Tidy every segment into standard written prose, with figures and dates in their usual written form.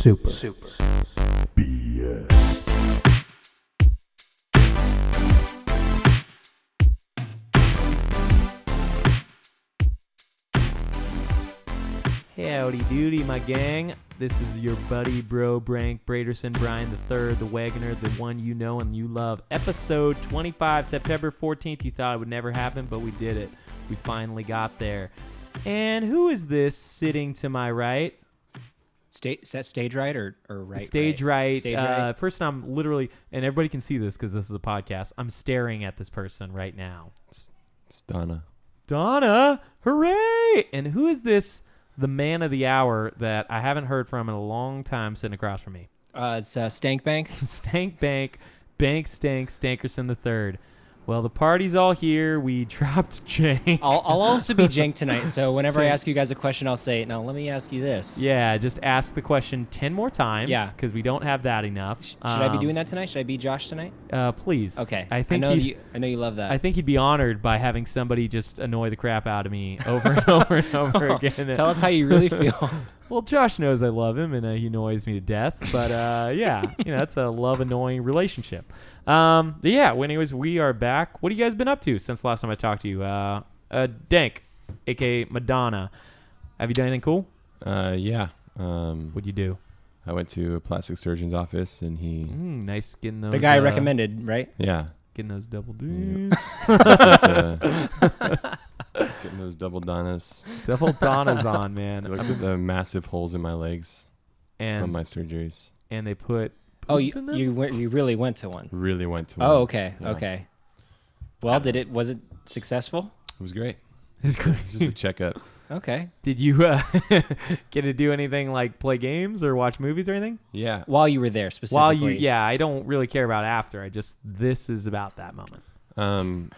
Super. BS. Howdy doody, my gang. This is your buddy, bro, Brank Braderson, Brian the Third, the Wagoner, the one you know and you love. Episode 25, September 14th. You thought it would never happen, but we did it. We finally got there. And who is this sitting to my right? Is that stage right or right? Stage right. Stage right. Person, I'm literally, and everybody can see this because this is a podcast, I'm staring at this person right now. It's Donna. Donna! Hooray! And who is this? The man of the hour that I haven't heard from in a long time sitting across from me. It's Stank Bank. Stank Bank, Bank Stank, Stankerson the Third. Well, the party's all here. We dropped Jank. I'll also be Jank tonight, so whenever I ask you guys a question, I'll say, now let me ask you this. Yeah, just ask the question 10 more times. Yeah. Because we don't have that enough. Should I be doing that tonight? Should I be Josh tonight? Please. Okay. I think I know you love that. I think he'd be honored by having somebody just annoy the crap out of me over and over and over again. Tell us how you really feel. Well, Josh knows I love him, and he annoys me to death. But, yeah, that's a love-annoying relationship. Yeah, well, anyways, we are back. What have you guys been up to since the last time I talked to you? Dank, a.k.a. Madonna. Have you done anything cool? Yeah. What'd you do? I went to a plastic surgeon's office, and he... Nice getting those... The guy recommended, right? Yeah. Getting those double D's. Getting those double Donnas. Double Donnas on, man. Look at the massive holes in my legs from my surgeries. And they put... Oh, in them? you really went to one. Really went to one. Oh, okay, Yeah. okay. Well, was it successful? It was great. It's great. Just a checkup. Okay. Did you get to do anything like play games or watch movies or anything? Yeah. While you were there, specifically. Yeah, I don't really care about after. This is about that moment.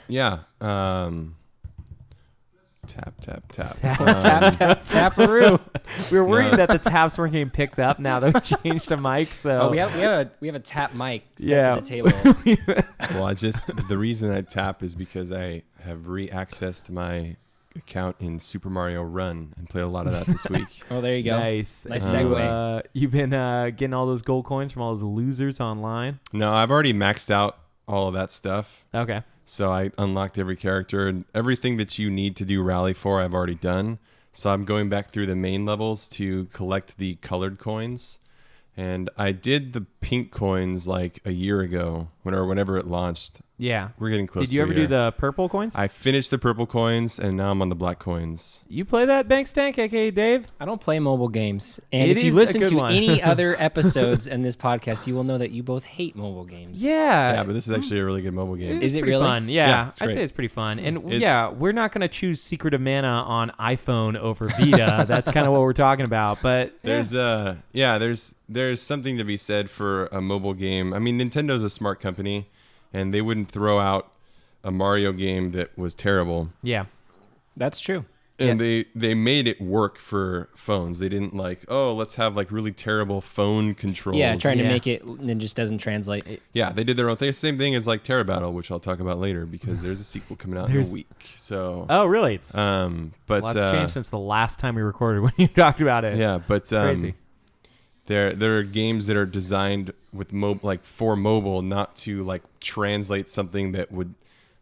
Yeah. Tap, tap, tap. Taparoo. We were worried that the taps weren't getting picked up now that we changed the mic. So Oh, we have a tap mic set to the table. Well, the reason I tap is because I have re-accessed my account in Super Mario Run and played a lot of that this week. Oh, there you go. Nice segue. You've been getting all those gold coins from all those losers online? No, I've already maxed out all of that stuff. Okay. So I unlocked every character and everything that you need to do Rally for, I've already done. So I'm going back through the main levels to collect the colored coins. And I did the pink coins like a year ago, whenever it launched. Yeah. We're getting close. Did you ever do the purple coins? I finished the purple coins, and now I'm on the black coins. You play that, Bank Stank, a.k.a. Dave? I don't play mobile games. And It if you is a listen good to one. any other episodes in this podcast, you will know that you both hate mobile games. Yeah. Yeah, but this is actually a really good mobile game. Is it pretty really? fun? Yeah, Yeah, it's I'd great. say it's pretty fun. And It's- yeah, we're not going to choose Secret of Mana on iPhone over Vita. That's kind of what we're talking about. But There's something to be said for a mobile game. I mean, Nintendo's a smart company, and they wouldn't throw out a Mario game that was terrible. yeah. That's true. And they made it work for phones. They didn't let's have like really terrible phone controls. Yeah, trying to Yeah. make it and just doesn't translate. Yeah, they did their own thing. Same thing as like Terra Battle, which I'll talk about later because there's a sequel coming out in a week. So Oh, really? It's, but lots changed since the last time we recorded when you talked about it. yeah, but Crazy. There are games that are designed with for mobile, not to like translate something that would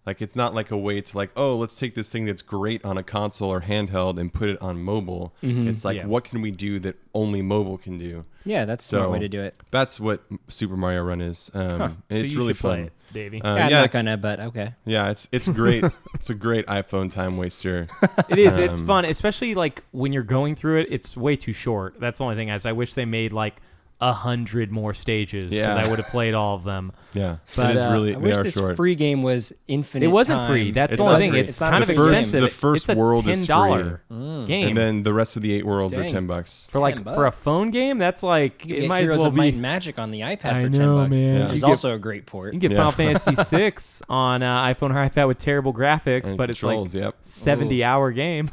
it's not like a way to let's take this thing that's great on a console or handheld and put it on mobile. It's like what can we do that only mobile can do? Yeah, that's a smart way to do it. That's what Super Mario Run is. And So it's you really should play fun. it, Davey. I'm not it's- gonna, but okay. Yeah, it's great. It's a great iPhone time waster. It is. It's fun, especially when you're going through it. It's way too short. That's the only thing. I wish they made 100 more stages because Yeah. I would have played all of them. Yeah, But, it is I really. wish They are this short. free game was infinite. It wasn't time. free. That's It's the only not thing. free. It's It's not kind of free. expensive. The first it's a world is $10 free. game. And then the rest of the 8 worlds are Dang. $10. for for a $10. phone game, that's You could it get might as Heroes well of Might be. and Magic on the iPad I for know, $10, man. which is You get- also a great port. You can get Yeah. Final Fantasy VI on iPhone or iPad with terrible graphics, And but controls, it's yep. 70-hour game.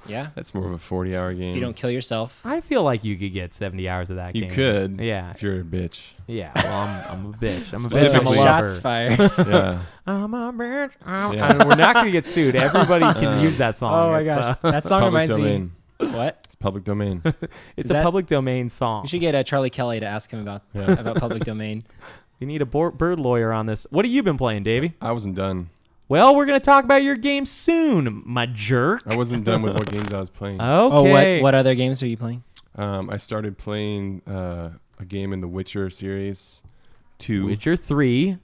Yeah, That's more of a 40-hour game. if you don't kill yourself. I feel like you could get 70 hours of that You game. could. Yeah. If you're a bitch. Yeah. Well, I'm a bitch. I'm a bitch. I'm a Specifically- lover. Shots fired. Yeah. I'm a bitch. Yeah. We're not going to get sued. Everybody can use that song. Oh my It's, gosh, that song Public reminds me. domain. What? It's public domain. It's Is a that- public domain song. We should get Charlie Kelly to ask him about Yeah. about public domain. You need a bird lawyer on this. What have you been playing, Davey? I wasn't done. Well, we're going to talk about your game soon, my jerk. I wasn't done with what games I was playing. Okay. Oh, what other games are you playing? I started playing a game in the Witcher series, 2. Witcher 3.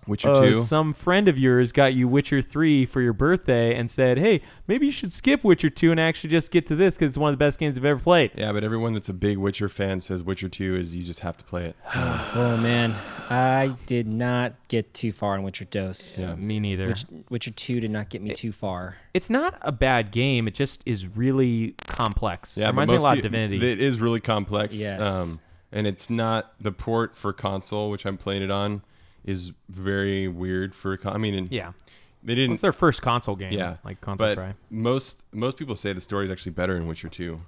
Witcher 2. Some friend of yours got you Witcher 3 for your birthday and said, hey, maybe you should skip Witcher 2 and actually just get to this because it's one of the best games I've ever played. Yeah, but everyone that's a big Witcher fan says Witcher 2 is you just have to play it. So Oh man, I did not get too far in Witcher Dos. Yeah. Me neither. Witcher 2 did not get me too far. It's not a bad game. It just is really complex. yeah, it but reminds me a lot of pe- Divinity. It is really complex. Yes. And it's not the port for console, which I'm playing it on, is very weird for. I mean, yeah. they Well, didn't. it's their first console game. Yeah, Like console but try. most people say the story is actually better in Witcher 2.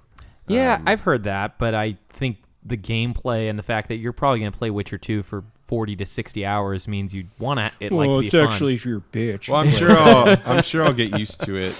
Yeah, I've heard that, but I think the gameplay and the fact that you're probably going to play Witcher 2 for 40 to 60 hours means you'd want it to be fun. your bitch. Well, I'm sure I'll get used to it.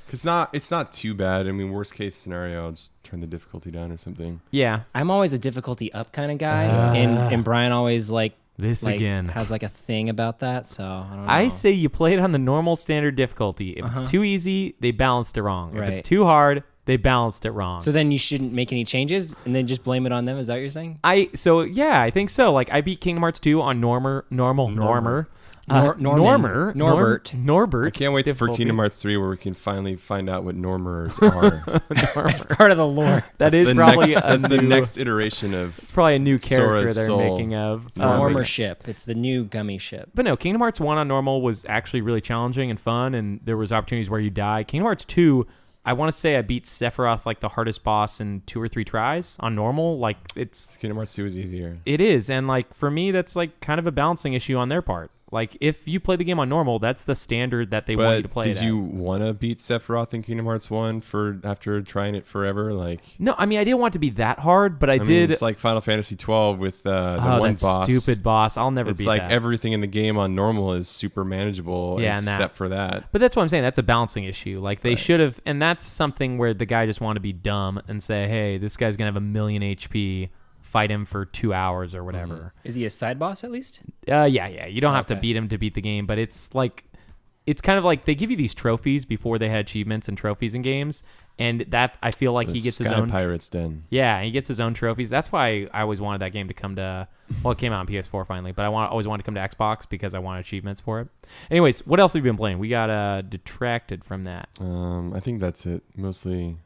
Cause it's not too bad. I mean, worst case scenario, I'll just turn the difficulty down or something. Yeah. I'm always a difficulty up kind of guy, Ah. and Brian always This again. has like a thing about that. So I don't know. I say you play it on the normal standard difficulty. If it's too easy, they balanced it wrong. If Right. it's too hard, they balanced it wrong. So then you shouldn't make any changes, and then just blame it on them. Is that what you're saying? I think so. Like I beat Kingdom Hearts 2 on normer. Norman. Norbert. I can't wait for difficulty. Kingdom Hearts 3 where we can finally find out what Normers are. That's part of the lore. That That's is the probably next, that's a the new, next iteration of. It's probably a new character Sora's they're soul. making of. It's the Normer but- ship. It's the new gummy ship. But no, Kingdom Hearts 1 on normal was actually really challenging and fun, and there was opportunities where you die. Kingdom Hearts 2, I want to say I beat Sephiroth like the hardest boss in 2 or 3 tries on normal. Like Kingdom Hearts 2 is easier. it is, and like for me, that's like kind of a balancing issue on their part. Like if you play the game on normal, that's the standard that they want you to But play. did it you at. want to beat Sephiroth in Kingdom Hearts 1 after trying it forever? Like, No, I mean I didn't want it to be that hard, but I I mean, did. it's like Final Fantasy 12 with the Oh, one that boss. stupid boss! I'll never It's beat like that. everything in the game on normal is super manageable Yeah, and that. except for that. But that's what I'm saying. That's a balancing issue. Like they Right. should have, and that's something where the guy just wanted to be dumb and say, "Hey, this guy's gonna have 1,000,000 HP. Fight him for 2 hours or whatever." Is he a side boss at least? Yeah. You don't have to Okay. beat him to beat the game, but it's kind of like they give you these trophies before they had achievements and trophies in games, and that I feel like The he gets Sky his own. Pirates Den. Yeah, he gets his own trophies. That's why I always wanted that game to come to. Well, it came out on PS4 finally, but always wanted to come to Xbox because I wanted achievements for it. Anyways, what else have you been playing? We got detracted from that. I think that's it. Mostly,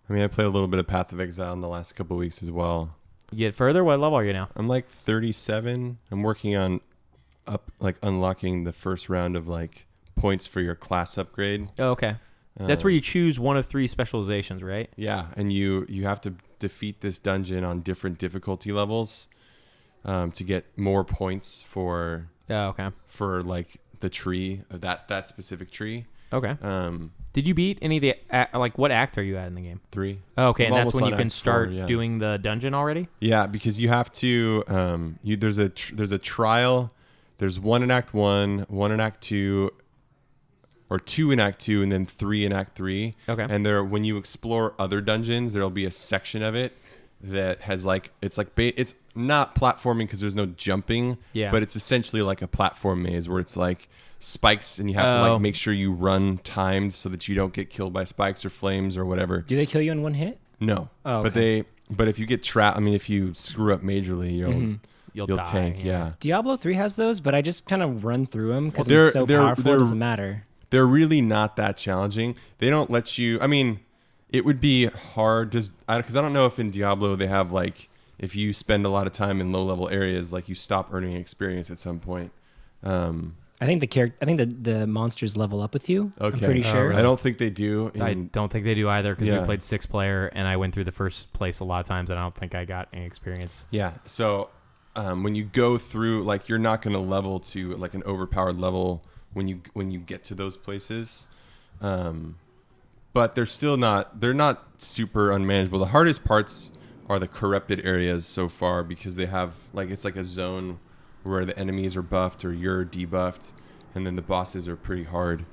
I mean, I played a little bit of Path of Exile in the last couple of weeks as well. You get further. What level are you now? I'm like 37. I'm working on unlocking the first round of like points for your class upgrade. Oh, okay. That's where you choose one of 3 specializations, right? Yeah, and you have to defeat this dungeon on different difficulty levels to get more points for Oh, okay. like the tree of that specific tree. Okay. 3. Did you beat any of the like? What act are you at in the game? Oh, okay, I'm and that's almost when you on can Act 4, start yeah. doing the dungeon already. Yeah, because you have to. There's a trial. There's 1 in Act 1, 1 in Act 2, or 2 in Act 2, and then 3 in Act 3. Okay. And when you explore other dungeons, there'll be a section of it that has like it's not platforming because there's no jumping. Yeah. But it's essentially like a platform maze where it's like spikes and you have to Oh. like make sure you run timed so that you don't get killed by spikes or flames or whatever. Do they kill you in one hit? No. Oh, But if you get trapped, I mean, if you screw up majorly, you'll die, tank. Yeah. Diablo 3 has those, but I just kind of run through them because Well, it's so powerful. It doesn't matter. They're really not that challenging. They don't let you. I mean, it would be hard because I don't know if in Diablo they have like if you spend a lot of time in low level areas, like you stop earning experience at some point. I think the monsters level up with you. Okay. I'm pretty sure. really? I don't think they do. I don't think they do either because we Yeah. played 6-player and I went through the first place a lot of times and I don't think I got any experience. Yeah. So when you go through, like, you're not going to level to like an overpowered level when you get to those places. But they're not super unmanageable. The hardest parts are the corrupted areas so far because they have it's like a zone where the enemies are buffed or you're debuffed, and then the bosses are pretty hard.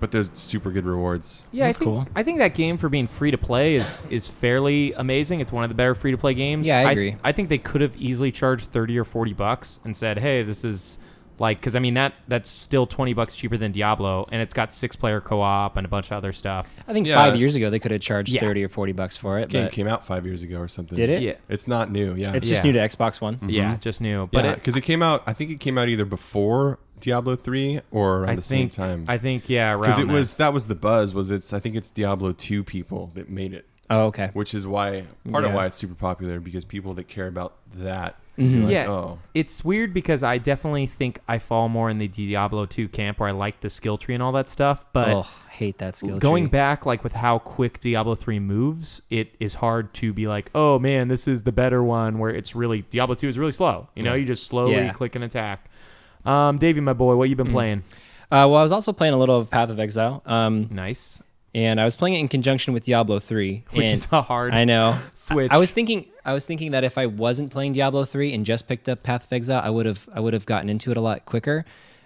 but there's super good rewards. Yeah, That's I think, cool. I think that game for being free to play is fairly amazing. It's one of the better free to play games. Yeah, I agree. I think they could have easily charged $30 or $40 and said, "Hey, this is like," because I mean that's still $20 cheaper than Diablo, and it's got 6-player co-op and a bunch of other stuff. I think Yeah. 5 years ago they could have charged Yeah. 30 or $40 for it. Game But came out 5 years ago or something. did it? Yeah, It's not new. Yeah. It's just Yeah. new to Xbox One. yeah, just new. But But because it came out, I think it came out either before Diablo 3 or around I the same think time. I think yeah, Because around it was that was the buzz. I think it's Diablo 2 people that made it, Oh, okay. which is why part of Yeah. why it's super popular, because people that care about that. Mhm. Like, Yeah. Oh, It's weird because I definitely think I fall more in the Diablo 2 camp where I like the skill tree and all that stuff. But Oh, hate that skill going tree. back, like with how quick Diablo 3 moves, it is hard to be like, oh man, this is the better one. Where it's really Diablo 2 is really slow. You know, you just slowly Yeah. click and attack. Davey, my boy, what you been playing? Well, I was also playing a little of Path of Exile. Nice, And I was playing it in conjunction with Diablo 3. which and is a hard I know. switch. I was thinking that if I wasn't playing Diablo 3 and just picked up Path of Exile, I would have gotten into it a lot quicker.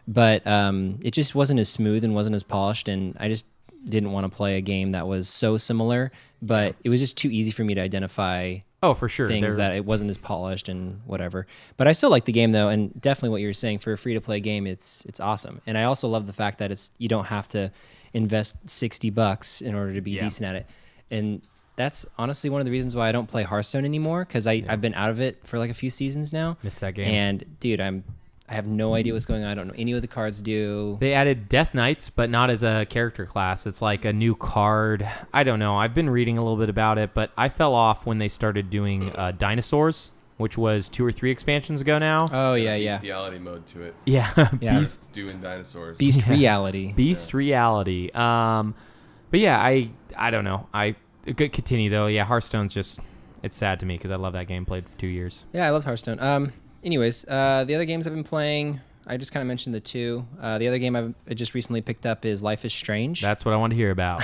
But it just wasn't as smooth and wasn't as polished, and I just didn't want to play a game that was so similar. But it was just too easy for me to identify Oh, for sure. things They're- that it wasn't as polished and whatever. But I still like the game though, and definitely what you were saying, for a free to play game, it's awesome. And I also love the fact that you don't have to invest $60 in order to be Yeah. decent at it. And that's honestly one of the reasons why I don't play Hearthstone anymore, because I've been out of it for like a few seasons now. Missed that game. And dude, I have no idea what's going on. I don't know any of the cards do. They added Death Knights, but not as a character class. It's like a new card. I don't know. I've been reading a little bit about it, but I fell off when they started doing dinosaurs, which was 2 or 3 expansions ago now. Oh yeah, yeah. bestiality mode to it. Yeah, Yeah. Beast Doing dinosaurs. Beast Yeah. reality. Beast reality. But yeah, I don't know. I could continue though. Yeah, Hearthstone's just it's sad to me because I love that game. Played for 2 years. Yeah, I love Hearthstone. Anyways, the other games I've been playing, I just kind of mentioned the two. The other game I just recently picked up is Life is Strange. That's what I wanted to hear about.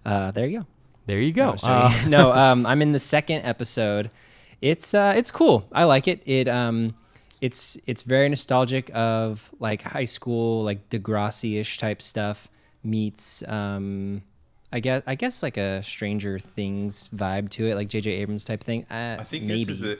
There you go. There you go. No, sorry. No, I'm in the second episode. It's cool. I like it. It's very nostalgic of like high school, like Degrassi-ish type stuff meets I guess like a Stranger Things vibe to it, like J.J. Abrams type thing. I think maybe. this is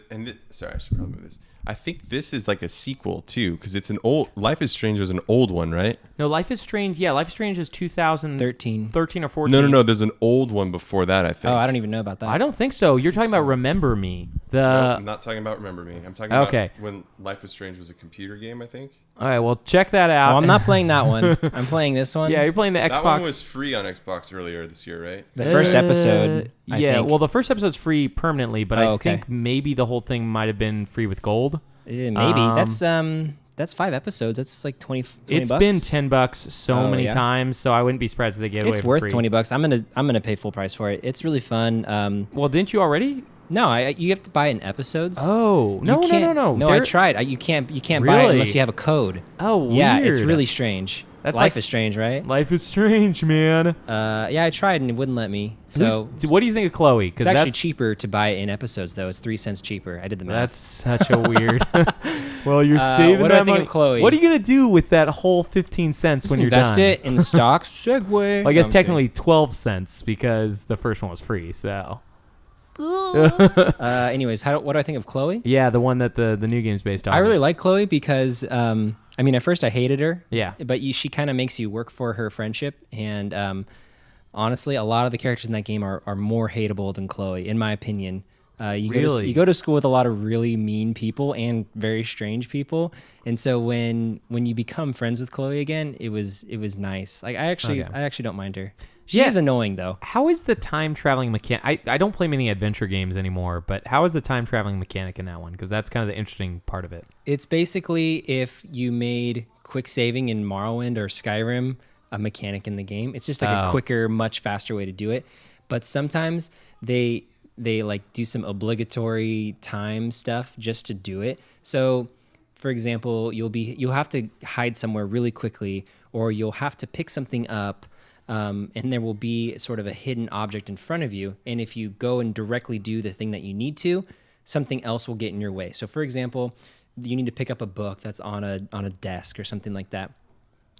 sorry, I should probably move this. I think this is like a sequel too, because it's an old. Life is Strange was an old one, right? No, Life is Strange. Yeah, Life is Strange is 2013 13. or 14. No. There's an old one before that. I think. Oh, I don't even know about that. I don't think so. You're talking about Remember Me. No, I'm not talking about Remember Me. I'm talking Okay. about when Life is Strange was a computer game. I think All right, well, check that out. Oh, I'm not playing that one. I'm playing this one. Yeah, you're playing the Xbox. that one was free on Xbox earlier this year, right? The first episode. I yeah, think. well, the first episode's free permanently, but Oh, I okay. think maybe the whole thing might have been free with gold. Maybe Um, that's 5 episodes. That's like 20 It's bucks. been $10 so Oh, many yeah? times, so I wouldn't be surprised if they gave it away It's for worth free. $20. I'm gonna pay full price for it. It's really fun. Well, didn't you already? No, you have to buy it in episodes. Oh, You no. can't- No, I They're- tried. You can't buy it Really? unless you have a code. Oh, weird. Yeah, it's really strange. That's Life like- is strange, right? Life is strange, man. Yeah, I tried and it wouldn't let me. So What do you think of Chloe? it's Because actually that's cheaper to buy it in episodes, though. It's 3 cents cheaper. I did the math. that's such a weird. Well, you're Uh, saving what do I that think money. of Chloe? What are you gonna do with that whole 15 cents Just when you're invest done? it in stocks. Segway. Well, I guess technically 12 cents because the first one was free. So Anyways, what do I think of Chloe? yeah, the one that the new game's based on. I really like Chloe because, I mean, at first I hated her. Yeah. But she kind of makes you work for her friendship. And honestly, a lot of the characters in that game are more hateable than Chloe, in my opinion. Really? You go to school with a lot of really mean people and very strange people. And so when you become friends with Chloe again, it was nice. Like I actually don't mind her. She Yeah. is annoying though. How is the time traveling mechanic? I don't play many adventure games anymore, but how is the time traveling mechanic in that one? Because that's kind of the interesting part of it. It's basically if you made quick saving in Morrowind or Skyrim a mechanic in the game. It's just like a Oh. quicker, much faster way to do it. But sometimes they like do some obligatory time stuff just to do it. So, for example, you'll have to hide somewhere really quickly, or you'll have to pick something up. And there will be sort of a hidden object in front of you. And if you go and directly do the thing that you need to, something else will get in your way. So, for example, you need to pick up a book that's on a desk or something like that.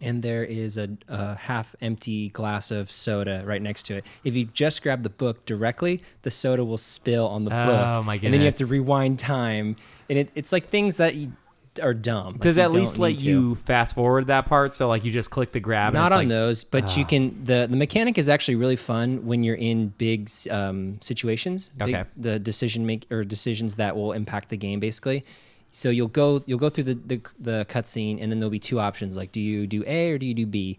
and there is a half-empty glass of soda right next to it. If you just grab the book directly, the soda will spill on the book. Oh, my And then you have to goodness. rewind time, and it's like things that are dumb. Does Like, at you least don't let need to. you fast forward that part? So like you just click the grab. and Not it's on like, those, but you can. The mechanic is actually really fun when you're in big situations. Okay. The decisions that will impact the game, basically. So you'll go through the cutscene, and then there'll be two options, like do you do A or do you do B?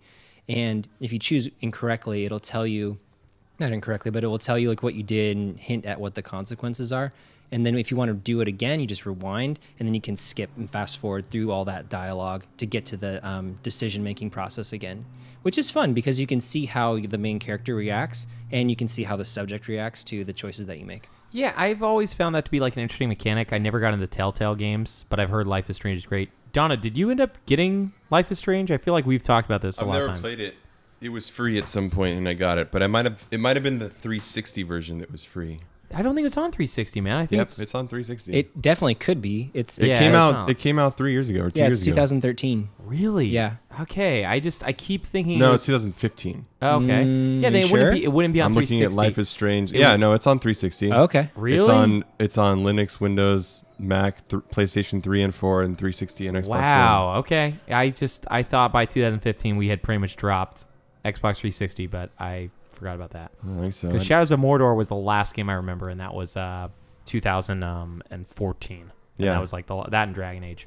And if you choose incorrectly, it'll tell you, not incorrectly, but it will tell you like what you did and hint at what the consequences are. And then if you want to do it again, you just rewind, and then you can skip and fast forward through all that dialogue to get to the decision-making process again, which is fun because you can see how the main character reacts, and you can see how the subject reacts to the choices that you make. Yeah, I've always found that to be like an interesting mechanic. I never got into Telltale games, but I've heard Life is Strange is great. Donna, did you end up getting Life is Strange? I feel like we've talked about this a I've lot of never times. played it. It was free at some point, and I got it. But it might have been the 360 version that was free. I don't think it's on 360, man. I think Yep, it's on 360. It definitely could be. It Yeah, came it's out. not. It came out 3 years ago or 2 yeah, years it's ago. 2013. really. Yeah. Okay. I keep thinking. No, it it's was, 2015. oh, okay. Yeah, you then sure? it wouldn't be on I'm 360. looking at Life is Strange. Yeah, no, it's on 360. Oh, okay. Really? It's on Linux, Windows, Mac, PlayStation 3 and 4, and 360 and Xbox One. Wow. Okay. I thought by 2015 we had pretty much dropped Xbox 360, but I forgot about that. I don't think so. Because Shadows of Mordor was the last game I remember, and that was 2014. And Yeah. that was like that and Dragon Age.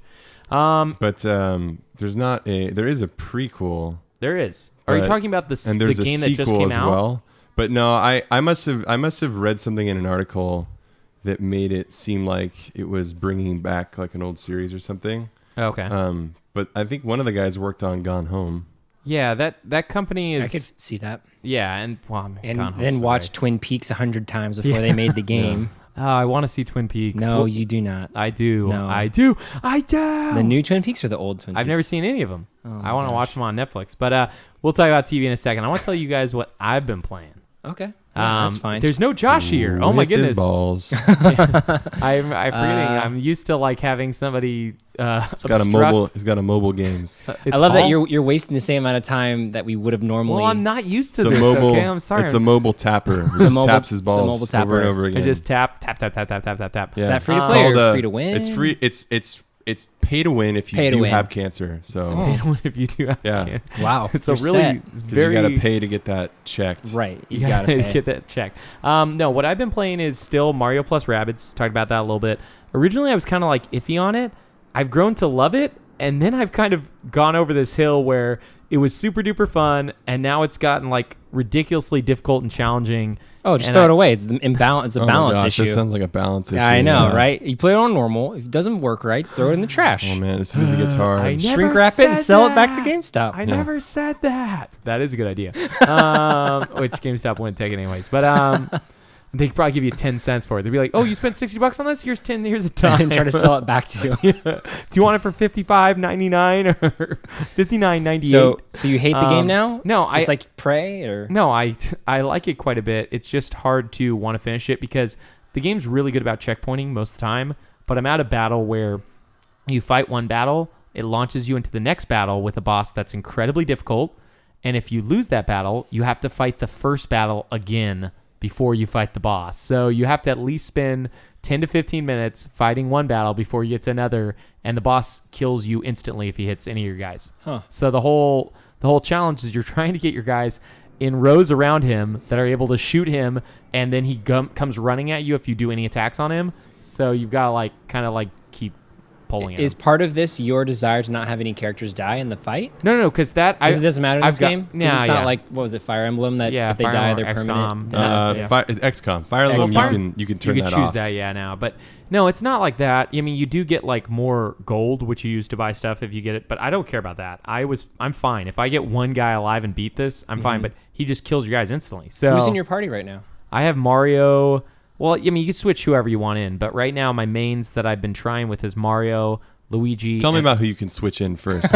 But there is a prequel, There is. Are you But- talking about the and there's game a that just sequel came as out? well. But no, I must have read something in an article that made it seem like it was bringing back like an old series or something. Okay. But I think one of the guys worked on Gone Home. Yeah, that company is. I could see that. Yeah, and well, I mean, And Gone Home's then so watch great. Twin Peaks 100 times before they made the game. Oh, I want to see Twin Peaks. No, Well, you do not. I do. No. I do. I do. The new Twin Peaks or the old Twin Peaks? I've never seen any of them. Oh I my want to gosh. watch them on Netflix. But we'll talk about TV in a second. I want to tell you guys what I've been playing. Okay. Yeah, that's fine. There's no Josh here. Oh my With his goodness. balls. I'm I'm used to like having somebody He's got a mobile games. I love that you're wasting the same amount of time that we would have normally. Well, I'm not used to It's a this. mobile. Okay, I'm sorry. It's a mobile tapper. He a just mobile- taps his it's a balls mobile over tapper. and over I again. just tap, tap, tap, tap, tap, tap, tap, tap. Yeah. Is that free to It's play or called, free to win? It's free. It's pay to win if you Pay to do win. have cancer. So Pay to win if you do have Yeah. cancer. Wow. It's a you're really set. it's 'cause very you got to pay to get that checked. Right. You, You gotta pay. get that check. No, what I've been playing is still Mario plus Rabbids. Talked about that a little bit. Originally, I was kind of like iffy on it. I've grown to love it, and then I've kind of gone over this hill where it was super duper fun, and now it's gotten like ridiculously difficult and challenging. Oh, just And throw I- it away. It's the imbalance. It's a Oh my balance gosh, issue. This sounds like a balance issue. Yeah, I know, Yeah. right? You play it on normal. If it doesn't work right, throw it in the trash. Oh man, as soon as it gets hard. I never Shrink wrap it and said sell it back to that. GameStop. I never said that. That is a good idea. Which GameStop wouldn't take it anyways. But they'd probably give you 10 cents for it. They'd be like, "Oh, you spent $60 on this? Here's 10. Here's a dime." and try to sell it back to you. Do you want it for $55.99 or $59.98? So you hate the game now? No, Just like Prey or No, I like it quite a bit. It's just hard to want to finish it because the game's really good about checkpointing most of the time. But I'm at a battle where you fight one battle, it launches you into the next battle with a boss that's incredibly difficult. And if you lose that battle, you have to fight the first battle again before you fight the boss. So you have to at least spend 10 to 15 minutes fighting one battle before you get to another, and the boss kills you instantly if he hits any of your guys. Huh. So the whole challenge is you're trying to get your guys in rows around him that are able to shoot him, and then he comes running at you if you do any attacks on him. So you've got to kind of keep pulling at is him. part of this your desire to not have any characters die in the fight? No, because that Because it doesn't matter in I've this got- game? 'Cause Nah, it's not yeah. like, what was it, Fire Emblem, that Yeah, if they Fire die, Emblem they're or permanent? XCOM. Yeah. XCOM. Fire Emblem, you can turn you can that choose off. that, yeah, now. But no, it's not like that. I mean, you do get more gold, which you use to buy stuff if you get it. But I don't care about that. I'm fine. If I get one guy alive and beat this, I'm fine. But he just kills your guys instantly. So Who's in your party right now? I have Mario. Well, I mean, you can switch whoever you want in. But right now, my mains that I've been trying with is Mario, Luigi. Tell me and, about who you can switch in first.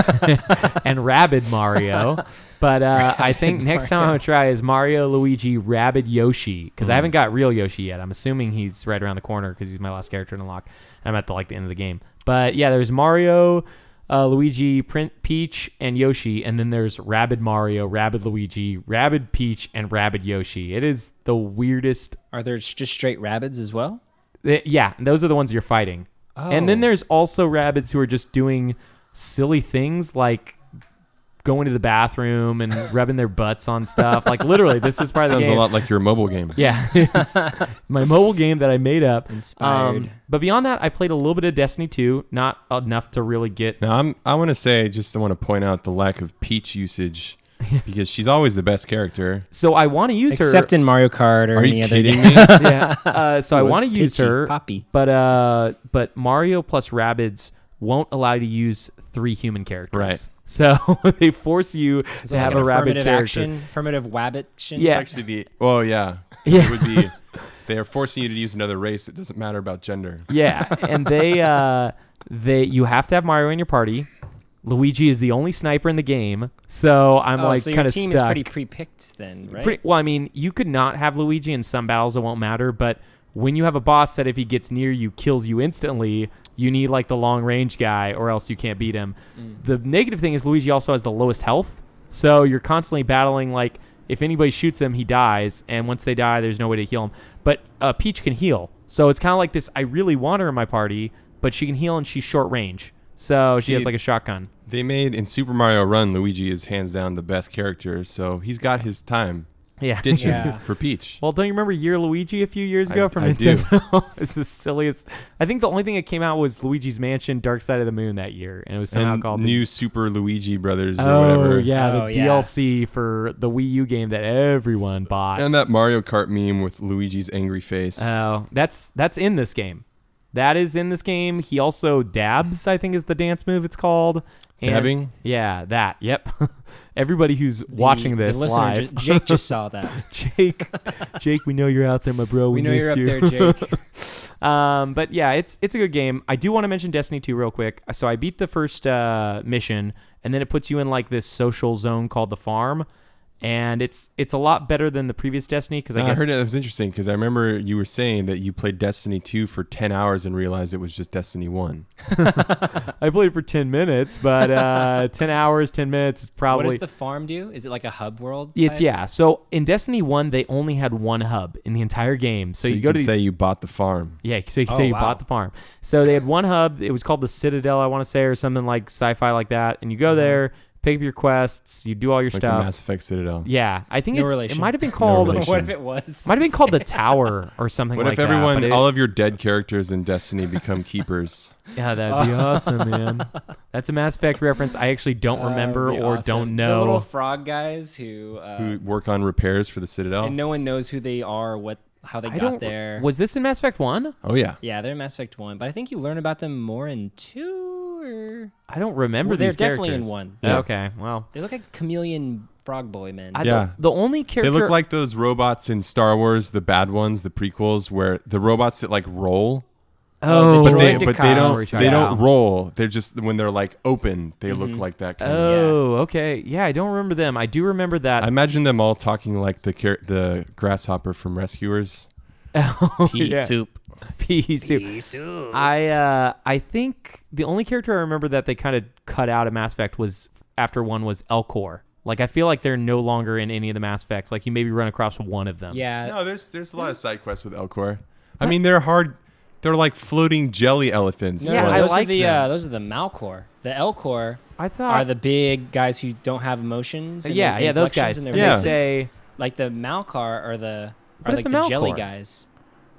and Rabid Mario. But I think next time I'm going to try is Mario, Luigi, Rabid Yoshi. Because I haven't got real Yoshi yet. I'm assuming he's right around the corner because he's my last character to unlock. I'm at the end of the game. But yeah, there's Mario, Luigi, Peach, and Yoshi, and then there's Rabid Mario, Rabid Luigi, Rabid Peach, and Rabid Yoshi. It is the weirdest. Are there just straight rabbits as well? Yeah, those are the ones you're fighting. And then Oh. there's also rabbits who are just doing silly things like going to the bathroom and rubbing their butts on stuff. Like literally, this is part of the Sounds game. a lot like your mobile game. Yeah, it's my mobile game that I made up. Inspired. But beyond that, I played a little bit of Destiny 2, not enough to really get. Now I want to point out the lack of Peach usage because she's always the best character. So I want to use her. Except in Mario Kart or Are any you other kidding game. me? Yeah. So I It was want to use Peachy, her, Poppy. but Mario plus Rabbids won't allow you to use 3 human characters. Right. So they force you Is to it have like a an rabbit affirmative character. action, affirmative wabbit action? Yeah. It's actually yeah. Yeah. It would be. They are forcing you to use another race. It doesn't matter about gender. Yeah, and they you have to have Mario in your party. Luigi is the only sniper in the game, so I'm Oh, like so kind your of team stuck. is pretty pre-picked then, right? Well, I mean, you could not have Luigi in some battles; it won't matter. But when you have a boss that if he gets near you, kills you instantly, you need like the long range guy, or else you can't beat him. The negative thing is Luigi also has the lowest health, so you're constantly battling. Like if anybody shoots him, he dies, and once they die, there's no way to heal him. But Peach can heal, so it's kind of like this. I really want her in my party, but she can heal and she's short range, so she has See, like a shotgun. They made in Super Mario Run, Luigi is hands down the best character, so he's got his time. Yeah. Ditches Yeah. for Peach. Well, don't you remember Year Luigi a few years ago from I do. Nintendo? It's the silliest. I think the only thing that came out was Luigi's Mansion Dark Side of the Moon that year, and it was somehow And called new Super Luigi Brothers or Oh whatever. yeah, Oh, the yeah. DLC for the Wii U game that everyone bought. And that Mario Kart meme with Luigi's angry face. Oh, that's in this game. That is in this game. He also dabs, I think is the dance move it's called. And- Dabbing? Yeah, that. Yep. Everybody who's watching this the listener, live. Jake just saw that. Jake, we know you're out there, my bro. We know miss you're up you. there, Jake. But yeah, it's a good game. I do want to mention Destiny 2 real quick. So I beat the first mission, and then it puts you in like this social zone called the farm, and it's a lot better than the previous Destiny because I I guess heard it was interesting because I remember you were saying that you played Destiny 2 for 10 hours and realized it was just Destiny 1. I played it for 10 minutes, but 10 hours, 10 minutes is probably. What does the farm do? Is it like a hub world? It's type? yeah. So in Destiny 1, they only had one hub in the entire game. So you go can to these, say you bought the farm. yeah. So you can Oh, say you wow. bought the farm. So they had one hub. It was called the Citadel, I want to say, or something like sci-fi like that. And you go there, pick up your quests, you do all your Like the stuff. Mass Effect Citadel. Yeah, I think No it relation. might have been called. relation. What if it was? Might have been called the Tower or something What like if that. everyone, but it- all of your dead characters in Destiny become keepers? yeah, that'd be awesome, man. That's a Mass Effect reference I actually don't remember That'd be or awesome. don't The little know. frog guys who Who work on repairs for the Citadel? and no one knows who they are, how they I got don't. there. Was this in Mass Effect 1? Oh, yeah. Yeah, they're in Mass Effect 1, but I think you learn about them more in 2 or I don't remember Well, they're these definitely characters. in 1. Yeah. Okay, well, They look like chameleon frog boy men. I Yeah. don't, the only character They look like those robots in Star Wars, the bad ones, the prequels, where the robots that like roll. Oh, the But droid they Decals. don't roll. They're just when they're like open, they look like that kind of. Oh, okay. Yeah, I don't remember them. I do remember that. I imagine them all talking like the grasshopper from Rescuers. Pea soup. Pea soup. I think the only character I remember that they kind of cut out of Mass Effect was after one was Elcor. Like I feel like they're no longer in any of the Mass Effects. Like you maybe run across one of them. Yeah. No, there's a lot of side quests with Elcor. I mean, they're hard. They're like floating jelly elephants. No, Yeah, no, I those like are the them. those are the Malcor. The Elcor I thought. are the big guys who don't have emotions. and yeah, their yeah, those inflections guys. and And their Yeah. they voices. say Like the Malkar are the What are is like the the jelly Malkor? guys.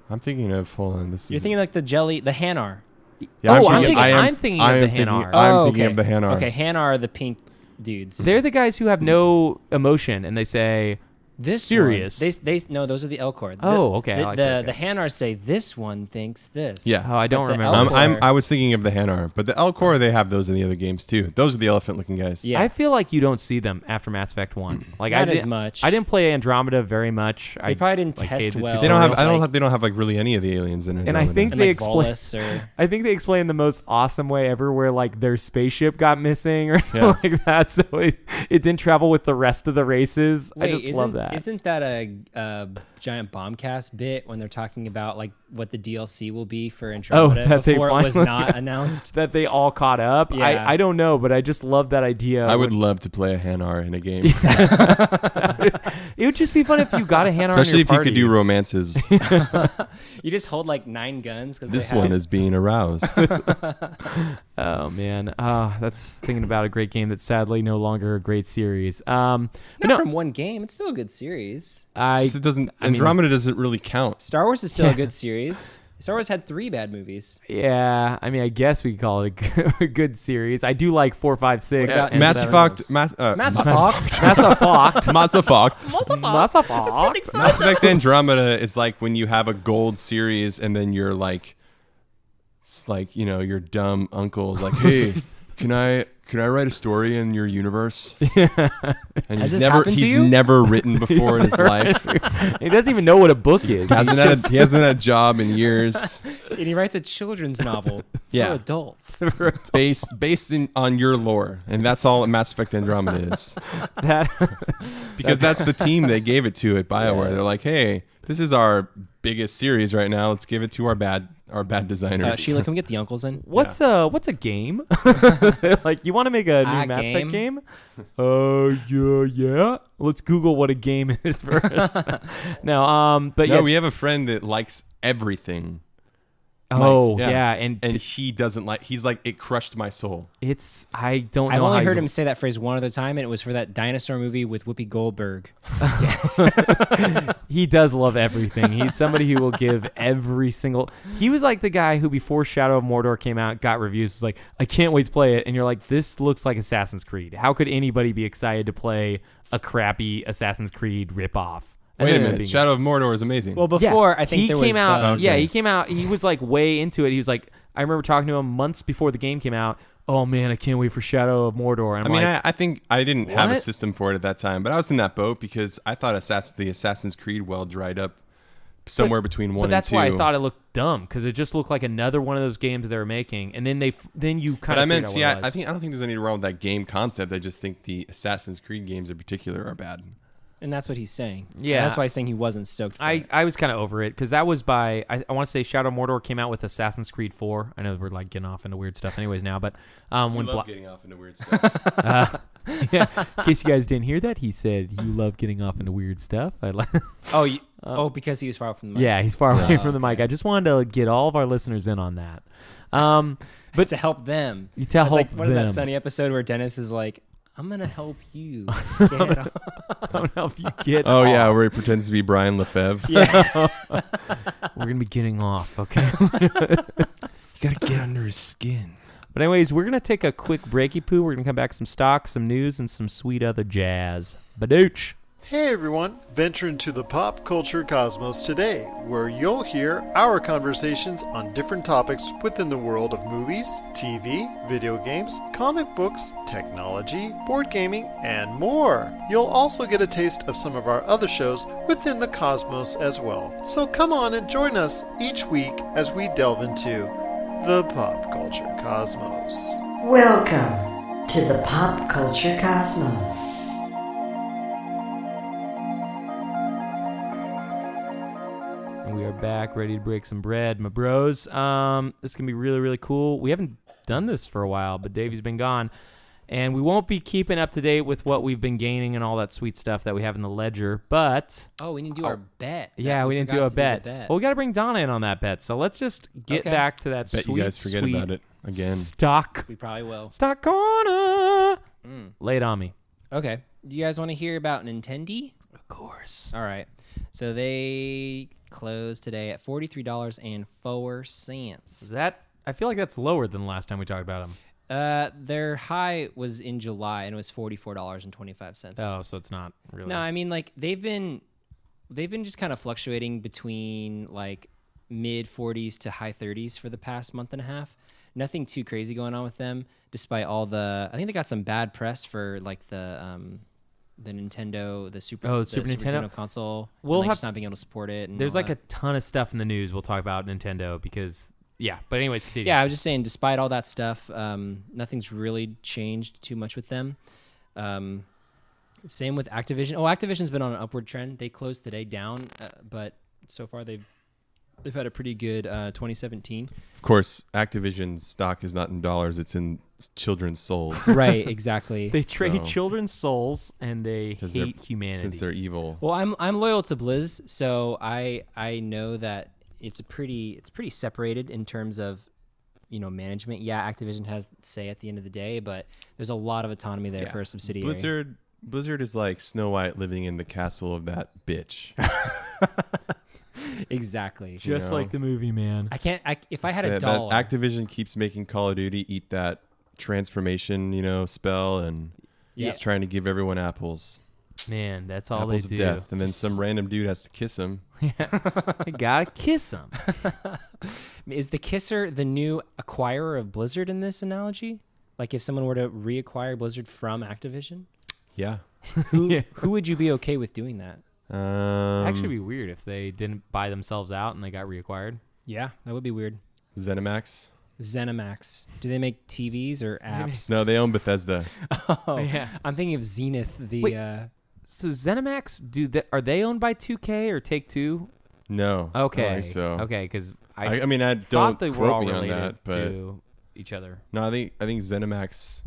I'm thinking of. Hold on, this You're is. thinking like the Hanar. Yeah, Oh, I'm thinking of the Hanar. I'm thinking of the Hanar. Okay, Hanar are the pink dudes. they're the guys who have no emotion, and they say this serious. One, they no, those are the Elcor. Oh, okay, I The like those the Hanar say this one thinks this. Yeah. Oh, I don't But the remember. Elcor- I was thinking of the Hanar, but the Elcor they have those in the other games too. Those are the elephant-looking guys. Yeah. I feel like you don't see them after Mass Effect 1. Like Not I as didn't- much. I didn't play Andromeda very much. They probably didn't like, test hated the well. They don't have. Like- They don't have like really any of the aliens in it. And I think and they like explain- Volus or I think they explained the most awesome way ever where like their spaceship got missing or something Yeah. like that. So it didn't travel with the rest of the races. Wait, I just love that. Isn't that a giant bombcast bit when they're talking about like what the DLC will be for Andromeda that they before it was finally- not announced. That they all caught up. Yeah. I don't know, but I just love that idea. I would love to play a Hanar in a game, It would just be fun if you got a hand especially if on you could do romances. You just hold like 9 guns because This one is being aroused. Oh man, that's thinking about a great game that's sadly no longer a great series. not no, from one game. It's still a good series. Just it doesn't. I mean- Andromeda doesn't really count. Star Wars is still a good series. Star Wars had 3 bad movies. Yeah, I mean, I guess we could call it a good series. I do like 4, 5, 6. Yeah, and Mass 7. Effect. Mass Effect. Mass Effect. Mass Effect. Mass Effect. Mass Effect Andromeda is like when you have a gold series and then you're like, it's like, you know, your dumb uncle's like, hey, can I write a story in your universe? And Has he's this happened to he's you? never written before in his life. He doesn't even know what a book is. He hasn't had a job in years. And he writes a children's novel Yeah. for adults. Based on your lore, and that's all Mass Effect Andromeda is. That Because that's the team they gave it to at BioWare. They're like, hey, this is our biggest series right now. Let's give it to our bad designers. Sheila, can we get the uncles in? what's a game? Like, you want to make a new Mass Effect game? Yeah. Let's Google what a game is first. No, but No, yeah. we have a friend that likes everything. Oh, Mike, yeah, and he doesn't like. He's like, it crushed my soul. I don't know. I've only how heard you- him say that phrase one other time, and it was for that dinosaur movie with Whoopi Goldberg. He does love everything. He's somebody who will give every single. He was like the guy who, before Shadow of Mordor came out, got reviews. Was like, I can't wait to play it. And you're like, this looks like Assassin's Creed. How could anybody be excited to play a crappy Assassin's Creed ripoff? And Wait a then it minute, being- Shadow of Mordor is amazing. Well, before I think he there came was out. bugs. Yeah, he came out. He was like way into it. He was like, I remember talking to him months before the game came out. Oh man, I can't wait for Shadow of Mordor. And I mean, like, I think I didn't have a what? system for it at that time, but I was in that boat because I thought the Assassin's Creed well dried up somewhere between 1 but that's and 2. why I thought it looked dumb, because it just looked like another one of those games they were making, and then then you kind But of. I meant, see, I don't think there's anything wrong with that game concept. I just think the Assassin's Creed games in particular are bad. And that's what he's saying. Yeah. And that's why he's saying he wasn't stoked for it. I was kind of over it, because that was by I want to say Shadow of Mordor came out with Assassin's Creed 4. I know we're like getting off into weird stuff anyways now, but when Getting off into weird stuff. yeah, in case you guys didn't hear that, he said you love getting off into weird stuff. I like. Oh, because he was far from the mic. Yeah, he's far away Oh, from the mic. okay. I just wanted to get all of our listeners in on that. But to help them. You tell It's like, help what is that them. Sunny episode where Dennis is like, I'm going to help you. Get off." I'm gonna help you get. Oh yeah, off. where he pretends to be Brian Lefebvre. We're gonna be getting off. Okay. You gotta get under his skin. But anyways, we're gonna take a quick breaky poo. We're gonna come back with some stocks, some news, and some sweet other jazz. Badooch. Hey everyone, venture into the pop culture cosmos today, where you'll hear our conversations on different topics within the world of movies, TV, video games, comic books, technology, board gaming, and more. You'll also get a taste of some of our other shows within the cosmos as well. So come on and join us each week as we delve into the pop culture cosmos. Welcome to the Pop Culture Cosmos. And we are back, ready to break some bread, my bros. This can be really, really cool. We haven't done this for a while, but Davey's been gone. And we won't be keeping up to date with what we've been gaining and all that sweet stuff that we have in the ledger. But Oh, we didn't do our bet. yeah, we didn't do forgot a to bet. the bet. Well, we got to bring Donna in on that bet. So let's just get Okay. back to that Bet sweet, you guys forget sweet about it again. stock We probably will. corner. Lay it on me. Okay. Do you guys want to hear about Nintendo? Of course. All right. So they closed today at $43.04. Is that? I feel like that's lower than the last time we talked about them. Their high was in July and it was $44.25. Oh, so it's not really. No, I mean like they've been just kind of fluctuating between like mid 40s to high 30s for the past month and a half. Nothing too crazy going on with them, despite all the. I think they got some bad press for like the Nintendo, the Super Nintendo console. We'll and, like, have- just not being able to support it. And There's all like that. a ton of stuff in the news we'll talk about Nintendo because yeah. But anyways, continue. Yeah, I was just saying, despite all that stuff, nothing's really changed too much with them. Same with Activision. Oh, Activision's been on an upward trend. They closed today down, but so far they've They've had a pretty good 2017. Of course, Activision's stock is not in dollars; it's in children's souls. Right, exactly. They trade So- children's souls and they 'Cause they're- hate humanity. Since they're evil. Well, I'm loyal to Blizz, so I know that it's pretty separated in terms of management. Yeah, Activision has say at the end of the day, but there's a lot of autonomy there for a subsidiary. Blizzard is like Snow White living in the castle of that bitch. Exactly. Just know? like the movie, man. I can't. If I had a That dollar, Activision keeps making Call of Duty eat that transformation, spell, and Yeah. he's trying to give everyone apples. Man, that's all Apples they of do. death. And then some random dude has to kiss him. You gotta kiss them. is the kisser the new acquirer of Blizzard in this analogy? Like if someone were to reacquire Blizzard from Activision, Yeah. who would you be okay with doing that? Actually, be weird if they didn't buy themselves out and they got reacquired. Yeah, that would be weird. ZeniMax. ZeniMax. Do they make TVs or apps? No, they own Bethesda. Oh, Yeah. I'm thinking of Zenith. Wait. So ZeniMax, are they owned by 2K or Take-Two? No. I don't Okay. think so. Okay, because I mean, I thought don't they were quote all me on related that, but to each other. no, I think ZeniMax.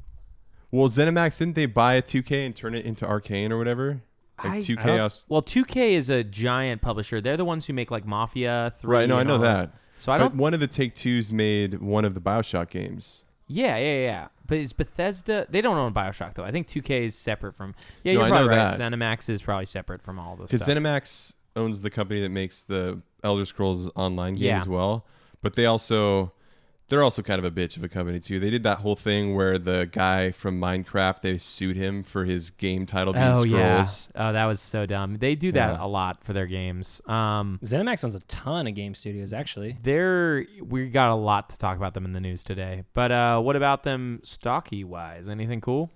Well, ZeniMax, didn't they buy a 2K and turn it into Arcane or whatever? Like 2K. Well, 2K is a giant publisher. They're the ones who make like Mafia 3. Right. No, I and know all that. So I But don't. one of the Take-Twos made one of the BioShock games. Yeah. But is Bethesda? They don't own BioShock though. I think 2K is separate from. Yeah, No, you're I probably know right. that. ZeniMax is probably separate from all this Because stuff. ZeniMax owns the company that makes the Elder Scrolls Online game Yeah. as well. But they're also kind of a bitch of a company too. They did that whole thing where the guy from Minecraft, they sued him for his game title being Oh yeah. Scrolls. Oh, that was so dumb. They do that Yeah. a lot for their games. ZeniMax owns a ton of game studios, actually. We got a lot to talk about them in the news today. But what about them stocky wise? Anything cool?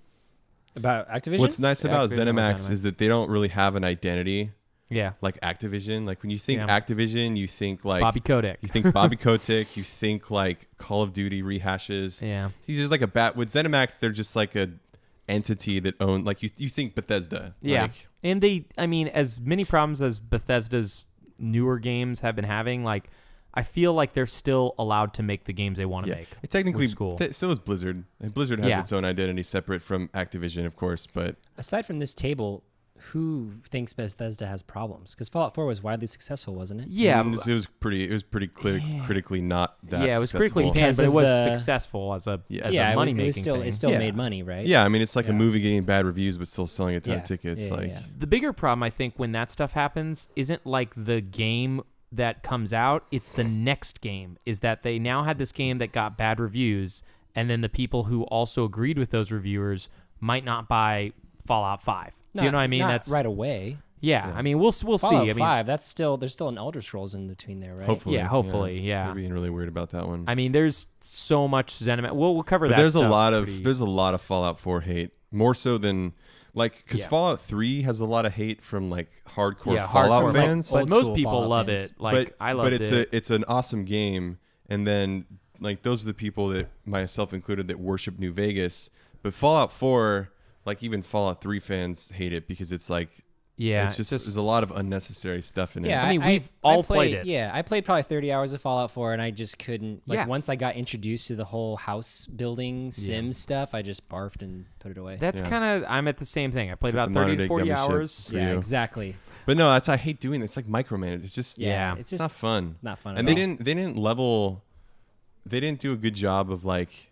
About Activision? What's nice Yeah, about Activision or ZeniMax ZeniMax. is that they don't really have an identity Yeah. like Activision. Like when you think Yeah. Activision, you think like Bobby Kotick. you think Bobby Kotick, you think like Call of Duty rehashes. Yeah. He's just like a bat. With ZeniMax, they're just like a entity that own like you think Bethesda. Yeah. Like, And as many problems as Bethesda's newer games have been having, like, I feel like they're still allowed to make the games they want to yeah. make. It technically, which is cool. so is Blizzard. And Blizzard has Yeah. its own identity separate from Activision, of course. But Aside from this table, who thinks Bethesda has problems? Because Fallout 4 was widely successful, wasn't it? Yeah. it was pretty critically not that. Yeah, it was critically successful. panned, but it Because was of the- successful as a Yeah. as yeah, a it money was making still thing. it still Yeah. made money, right? Yeah, I mean it's like Yeah. a movie getting bad reviews but still selling a ton Yeah. of tickets. Yeah, like yeah. The bigger problem, I think, when that stuff happens, isn't like the game that comes out. It's the next game. Is that they now had this game that got bad reviews, and then the people who also agreed with those reviewers might not buy Fallout 5. Do you know what I mean? Not That's right away. Yeah, I mean, we'll see. Fallout I mean, 5, there's still an Elder Scrolls in between there, right? hopefully, Yeah, hopefully, yeah. They're being really weird about that one. I mean, there's so much ZeniMax. We'll cover But that. there's a stuff lot of pretty- there's a lot of Fallout 4 hate, more so than like because Yeah. Fallout 3 has a lot of hate from like hardcore yeah, Fallout hardcore, fans. but Old most school people Fallout love fans. it. Like I loved but it's it. it's an awesome game, and then like those are the people that myself included that worship New Vegas. But Fallout 4, like even Fallout 3 fans hate it because it's like yeah, it's just there's a lot of unnecessary stuff in it. Yeah, I mean, we've all played it. Yeah, I played probably 30 hours of Fallout 4, and I just couldn't. Like Yeah. once I got introduced to the whole house building Sims stuff, I just barfed and put it away. That's Yeah. kind of. I'm at the same thing. I played It's like about the 30 to modern-day 40 gummy ship. hours. for yeah, you. exactly. But no, I hate doing it. It's like micromanage. It's just Yeah. It's it's just not fun. not fun. And at they all. didn't level. They didn't do a good job of like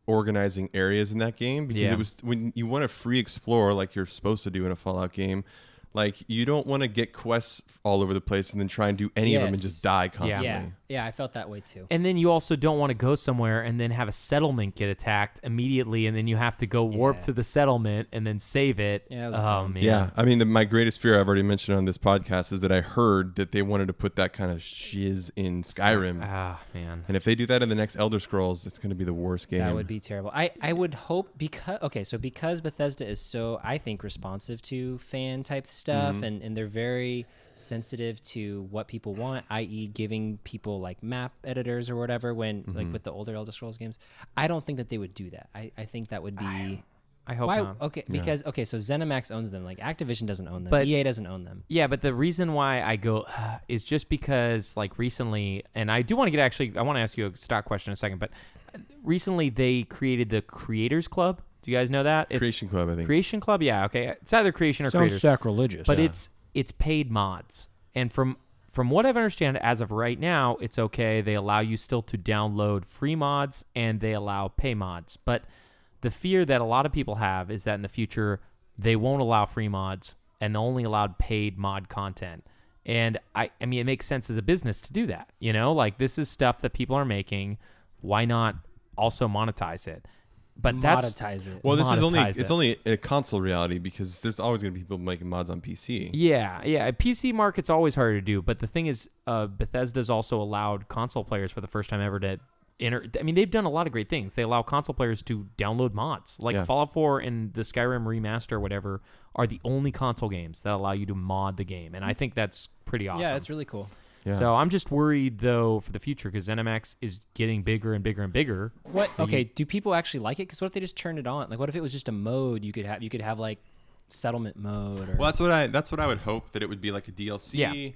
organizing areas in that game because Yeah. it was when you want to free explore like you're supposed to do in a Fallout game. Like you don't want to get quests all over the place and then try and do any of them and Yes. just die constantly. Yeah, I felt that way too. And then you also don't want to go somewhere and then have a settlement get attacked immediately, and then you have to go warp Yeah. to the settlement and then save it. Yeah, it was oh dumb. man. Yeah, I mean, my greatest fear I've already mentioned on this podcast is that I heard that they wanted to put that kind of shiz in Skyrim, Ah man. and if they do that in the next Elder Scrolls, it's going to be the worst game. That would be terrible. I would hope because Bethesda is so, I think, responsive to fan type stuff Mm-hmm. and they're very sensitive to what people want, i.e. giving people like map editors or whatever when Mm-hmm. like with the older Elder Scrolls games. I don't think that they would do that. I think that would be I hope Why? not. Okay, because so ZeniMax owns them. Like Activision doesn't own them. But- EA doesn't own them. Yeah, but the reason why I go is just because, like, recently, and I do want to get I want to ask you a stock question in a second, but recently they created the Creators Club. Do you guys know that? Creation Club, I think. Creation Club, yeah, okay. It's either Creation or Creators. sacrilegious. But it's paid mods. And from what I've understand as of right now, it's okay. They allow you still to download free mods and they allow pay mods. But the fear that a lot of people have is that in the future they won't allow free mods and they'll only allow paid mod content. And I mean, it makes sense as a business to do that. You know, like this is stuff that people are making. Why not also monetize it? But monetize it. Well, this is monetize it's it. only a console reality because there's always going to be people making mods on PC. Yeah. PC market's always harder to do, but the thing is, Bethesda's also allowed console players for the first time ever to enter. I mean, they've done a lot of great things. They allow console players to download mods, like Yeah. Fallout 4 and the Skyrim remaster, or whatever, are the only console games that allow you to mod the game, and I think that's pretty awesome. Yeah, it's really cool. Yeah. So I'm just worried though for the future because ZeniMax is getting bigger and bigger and bigger. What? Okay, do people actually like it? Because what if they just turned it on? Like, what if it was just a mode you could have? You could have like settlement mode or. Well, that's what I would hope, that it would be like a DLC.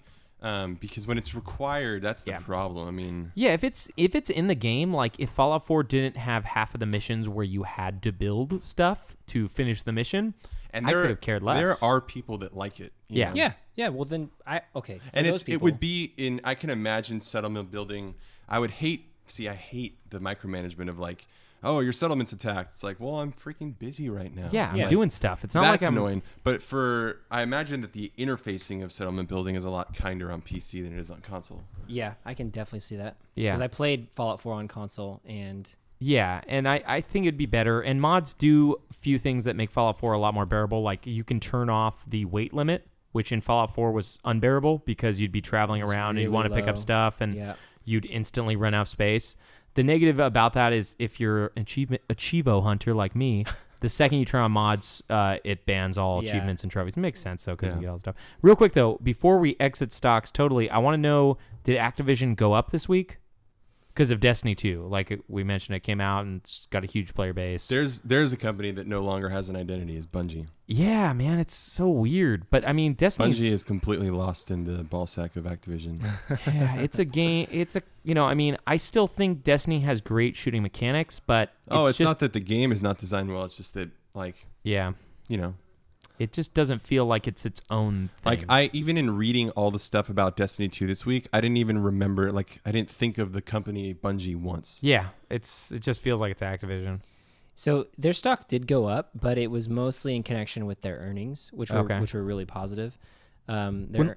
Because when it's required, that's the Yeah. problem. I mean, Yeah, if it's in the game, like if Fallout 4 didn't have half of the missions where you had to build stuff to finish the mission, and I there could have cared less. There are people that like it. you Yeah. know? Yeah. Well, then okay. For And those it people, would be in. I can imagine settlement building. I hate the micromanagement of like, oh, your settlement's attacked. It's like, well, I'm freaking busy right now. yeah, I'm Yeah. doing stuff. It's not That's like I'm annoying. But I imagine that the interfacing of settlement building is a lot kinder on PC than it is on console. Yeah, I can definitely see that. Yeah. Because I played Fallout 4 on console and. Yeah, and I think it'd be better. And mods do a few things that make Fallout 4 a lot more bearable. Like you can turn off the weight limit, which in Fallout 4 was unbearable because you'd be traveling It's around and you really want to pick up low. stuff and Yeah. you'd instantly run out of space. The negative about that is if you're an Achievo hunter like me, the second you turn on mods, it bans all Yeah. achievements and trophies. It makes sense, though, because Yeah. you get all the stuff. Real quick, though, before we exit stocks totally, I want to know, did Activision go up this week? Because of Destiny 2. Like we mentioned, it came out and it's got a huge player base. There's a company that no longer has an identity, is Bungie. Yeah, man, it's so weird. But, I mean, Destiny Bungie is completely lost in the ballsack of Activision. yeah, it's a game. It's a, I mean, I still think Destiny has great shooting mechanics, but It's just, not that the game is not designed well. It's just that, like, yeah, it just doesn't feel like it's its own thing. like even in reading all the stuff about Destiny 2 this week, I didn't even remember, like, I didn't think of the company Bungie once. Yeah, it just feels like it's Activision. So their stock did go up, but it was mostly in connection with their earnings, which were really positive. What?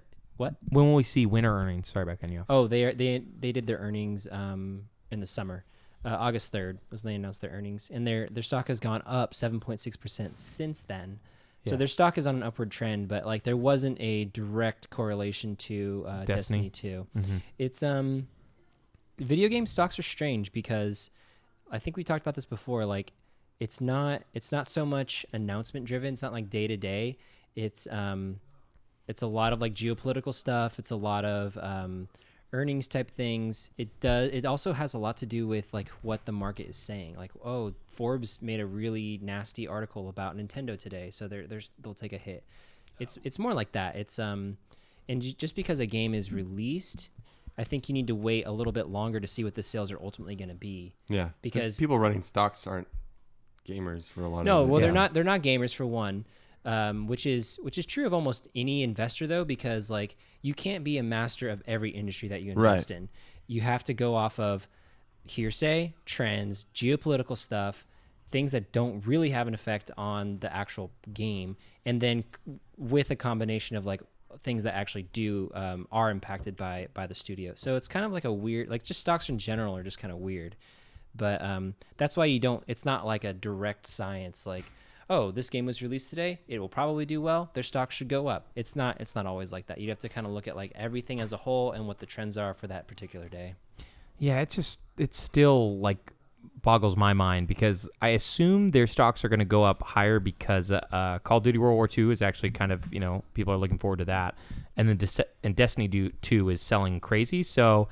When will we see winter earnings? Sorry about cutting you off. Oh, they did their earnings in the summer. August 3rd was when they announced their earnings, and their stock has gone up 7.6% since then. So Yeah. their stock is on an upward trend, but like there wasn't a direct correlation to Destiny 2. Mm-hmm. It's video game stocks are strange because I think we talked about this before. Like it's not so much announcement driven. It's not like day to day. It's a lot of like geopolitical stuff. It's a lot of earnings type things. It also has a lot to do with like what the market is saying. Like, oh, Forbes made a really nasty article about Nintendo today, so they'll take a hit. It's more like that. It's and just because a game is released, I think you need to wait a little bit longer to see what the sales are ultimately going to be. Yeah, Because- people running stocks aren't gamers for a lot No, of it. well, Yeah. they're not gamers for one, which is true of almost any investor though, because like you can't be a master of every industry that you invest in. You have to go off of hearsay, trends, geopolitical stuff, things that don't really have an effect on the actual game, and then with a combination of like things that actually do are impacted by the studio. So it's kind of like a weird, like just stocks in general are just kind of weird. But that's why it's not like a direct science like, oh, this game was released today, it will probably do well, their stock should go up. It's not always like that. You have to kind of look at like everything as a whole and what the trends are for that particular day. Yeah, it's still like boggles my mind because I assume their stocks are going to go up higher because Call of Duty World War II is actually kind of, people are looking forward to that. And then Destiny 2 is selling crazy. So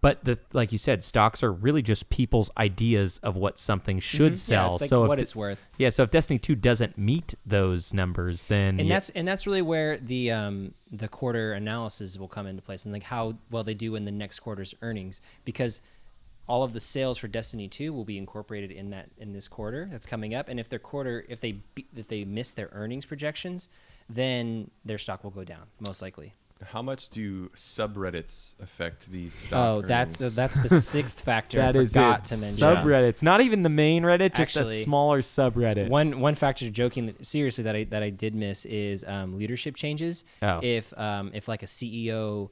But like you said, stocks are really just people's ideas of what something should sell. Yeah, it's like so what if it's worth. Yeah, so if Destiny 2 doesn't meet those numbers, then And that's really where the quarter analysis will come into place, and like how well they do in the next quarter's earnings, because all of the sales for Destiny 2 will be incorporated in this quarter that's coming up. And if they miss their earnings projections, then their stock will go down most likely. How much do subreddits affect these stock That's earnings? that's the sixth factor I that is forgot it. to mention. Subreddits, not even the main Reddit, just Actually, a smaller subreddit. One factor, joking seriously, that I did miss is leadership changes. Oh. If like a CEO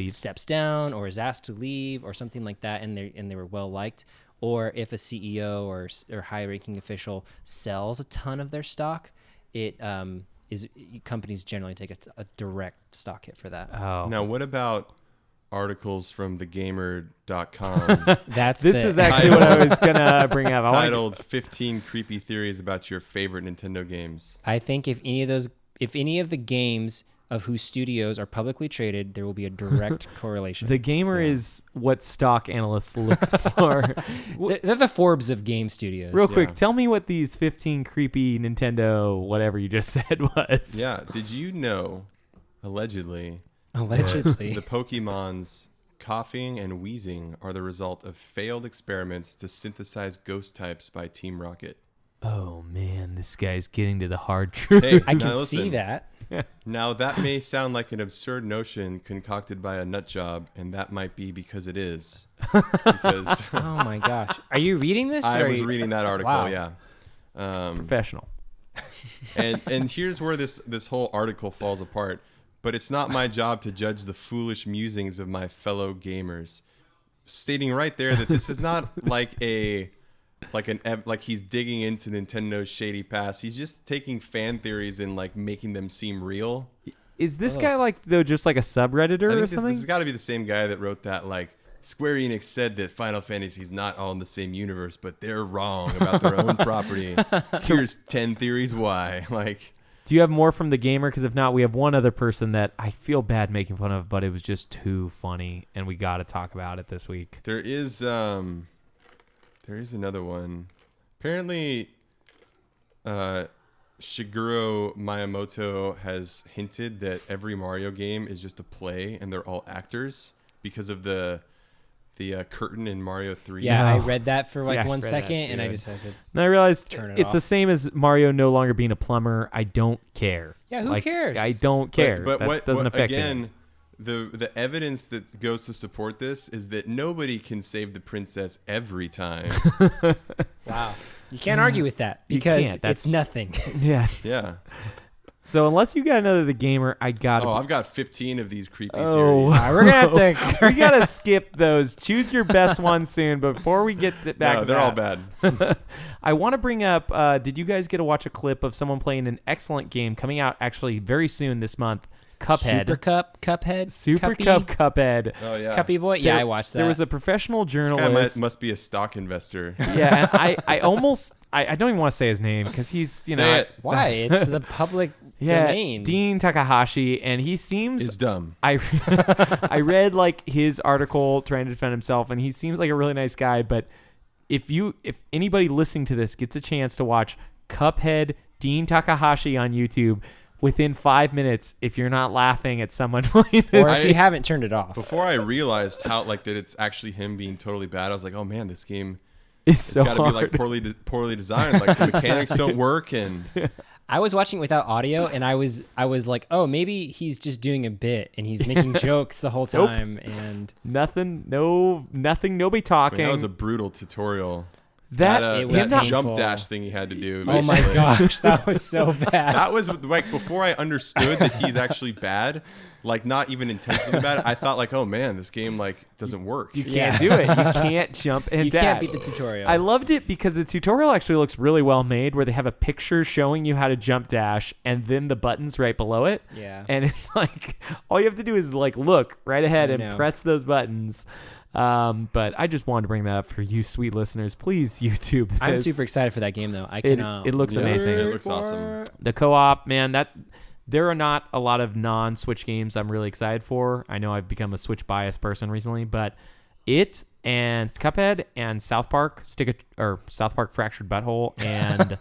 steps down or is asked to leave or something like that, and they were well liked, or if a CEO or high ranking official sells a ton of their stock, companies generally take a direct stock hit for that. Oh. Now, what about articles from thegamer.com That's This is actually what I was going to bring up. I wanna- titled 15 Creepy Theories About Your Favorite Nintendo Games? I think if any of the games of whose studios are publicly traded, there will be a direct correlation. The Gamer is what stock analysts look for. They're the Forbes of game studios. Real quick, tell me what these 15 creepy Nintendo whatever you just said was. Yeah, did you know, allegedly, Allegedly. the Pokemon's coughing and wheezing are the result of failed experiments to synthesize ghost types by Team Rocket? Oh man, this guy's getting to the hard truth. Hey, I now can listen. see that. Now, that may sound like an absurd notion concocted by a nut job, and that might be because it is. Because Oh my gosh. Are you reading this? I or was are you- reading that article, Wow. yeah. Professional. And here's where this whole article falls apart. But it's not my job to judge the foolish musings of my fellow gamers. Stating right there that this is not like he's digging into Nintendo's shady past. He's just taking fan theories and like making them seem real. Is this guy just like a subredditor I or think this something? has got to be the same guy that wrote that like Square Enix said that Final Fantasy's not all in the same universe, but they're wrong about their own property. Here's 10 theories why. Like, Do you have more from the Gamer? Because if not, we have one other person that I feel bad making fun of, but it was just too funny, and we got to talk about it this week. there is another one. Apparently, Shigeru Miyamoto has hinted that every Mario game is just a play and they're all actors because of the curtain in Mario 3. Yeah, I No. read that for Yeah, like I 1 read that second, and I too. decided. And I realized Turn it it's the off. same as Mario no longer being a plumber. I don't care. Yeah, who cares? I don't care. But that what doesn't affect again? it. The evidence that goes to support this is that nobody can save the princess every time. Wow. You can't argue with that You because can't. That's- it's nothing. Yes. Yeah. So unless you got another The Gamer, I got to. Oh, I've got 15 of these creepy Oh, theories. We're gonna have to. we gotta skip those. Choose your best one soon. Before we get back No, to they're all that, bad. I want to bring up. Did you guys get to watch a clip of someone playing an excellent game coming out actually very soon this month? Cuphead. Cuphead. Super Cuppy? Cup Cuphead. Oh yeah. Cuppy boy. Yeah, There- I watched that. There was a professional This guy journalist. must be a stock investor. Yeah, and I almost I don't even want to say his name because he's Say it. Why? It's the public yeah, domain. Dean Takahashi, and he seems Is dumb. I I read like his article trying to defend himself, and he seems like a really nice guy. But if anybody listening to this gets a chance to watch Cuphead Dean Takahashi on YouTube, within 5 minutes, if you're not laughing at someone playing this, or if you haven't turned it off. Before I realized how that it's actually him being totally bad, I was like, oh man, this game it's it's so got to be like hard. poorly designed. Like the mechanics don't work, and I was watching it without audio, and I was like, oh, maybe he's just doing a bit, and he's making jokes the whole Nope. time, and Nothing, nobody I talking. mean, that was a brutal tutorial. That it that was him not- jump painful. dash thing he had to do. oh my basically. gosh, that was so bad. That was like before I understood that he's actually bad, like not even intentionally bad. I thought like, oh man, this game like doesn't work. You Yeah. can't do it. You can't jump and You can't dash. beat the tutorial. I loved it because the tutorial actually looks really well made, where they have a picture showing you how to jump dash and then the buttons right below it. Yeah. And it's like all you have to do is like look right ahead I and know. press those buttons. But I just wanted to bring that up for you, sweet listeners. Please YouTube this. I'm super excited for that game, though. I It, cannot. it looks Yeah, amazing. It looks awesome. The co-op, man, there are not a lot of non-Switch games I'm really excited for. I know I've become a Switch biased person recently, but it and Cuphead and South Park South Park Fractured Butthole and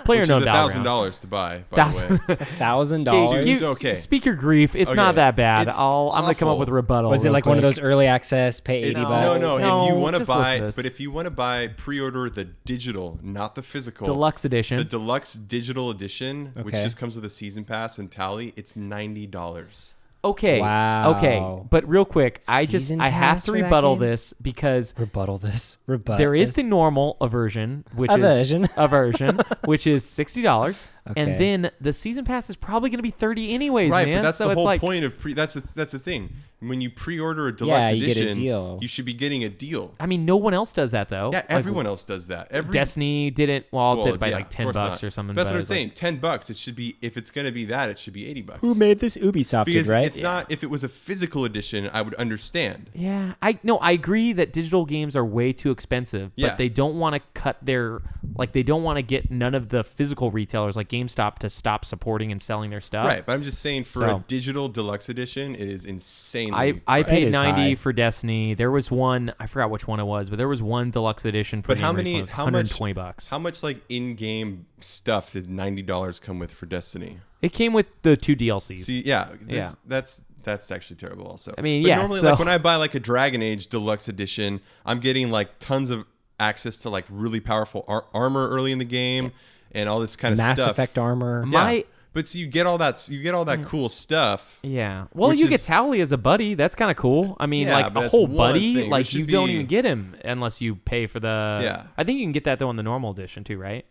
PlayerUnknown's Battleground. $1,000 to buy, by the way. $1,000. Okay. Speak your grief. It's not that bad. It's I'm gonna come up awful. with a rebuttal. Was it real like one of quick. those early access, pay $80? No. No, If you want to just listen buy, to this. but if you want to buy, pre-order the digital, not the physical Deluxe edition? The deluxe digital edition, which Okay. just comes with a season pass and tally, it's $90. Okay. Wow. Okay. But real quick, I Season have pass to for that rebuttal game? this because Rebuttal there is this. the normal aversion, which Aversion. is aversion, which is $60, and Okay. then the season pass is probably going to be $30 anyways, Right, man. but that's so the it's whole like, point of that's the thing. When you pre-order a deluxe Yeah, you get a edition, deal. you should be getting a deal. I mean, no one else does that though. Yeah, Like, everyone else does that. Destiny did it. Well, did it by yeah, like of $10 course not. or something. That's but what I'm it's like- saying. $10. It should be, if it's gonna be that, it should be $80. Who made this? Ubisoft Because did, right? it's not. If it was a physical edition, I would understand. Yeah, I agree that digital games are way too expensive, but Yeah. they don't want to cut they don't want to get none of the physical retailers like GameStop to stop supporting and selling their stuff. Right, but I'm just saying for So- a digital deluxe edition, it is insanely. I priced. paid is 90 high. for Destiny. There was one, I forgot which one it was, but there was one deluxe edition for But the how game many? recently. It was How much? $120. How much like in-game stuff did $90 come with for Destiny? It came with the 2 DLCs. See, yeah, Yeah. That's actually terrible. Also, I mean, but yeah, normally, so- like when I buy like a Dragon Age deluxe edition, I'm getting like tons of access to like really powerful armor early in the game and all this kind of Mass stuff. Effect armor. My- But so you get all that cool stuff. Yeah. Well, Which you get is- Tally as a buddy. That's kind of cool. I mean, Yeah, like but a that's whole one buddy. thing. It Like should you don't be- even get him unless you pay for the. Yeah. I think you can get that though in the normal edition too, right?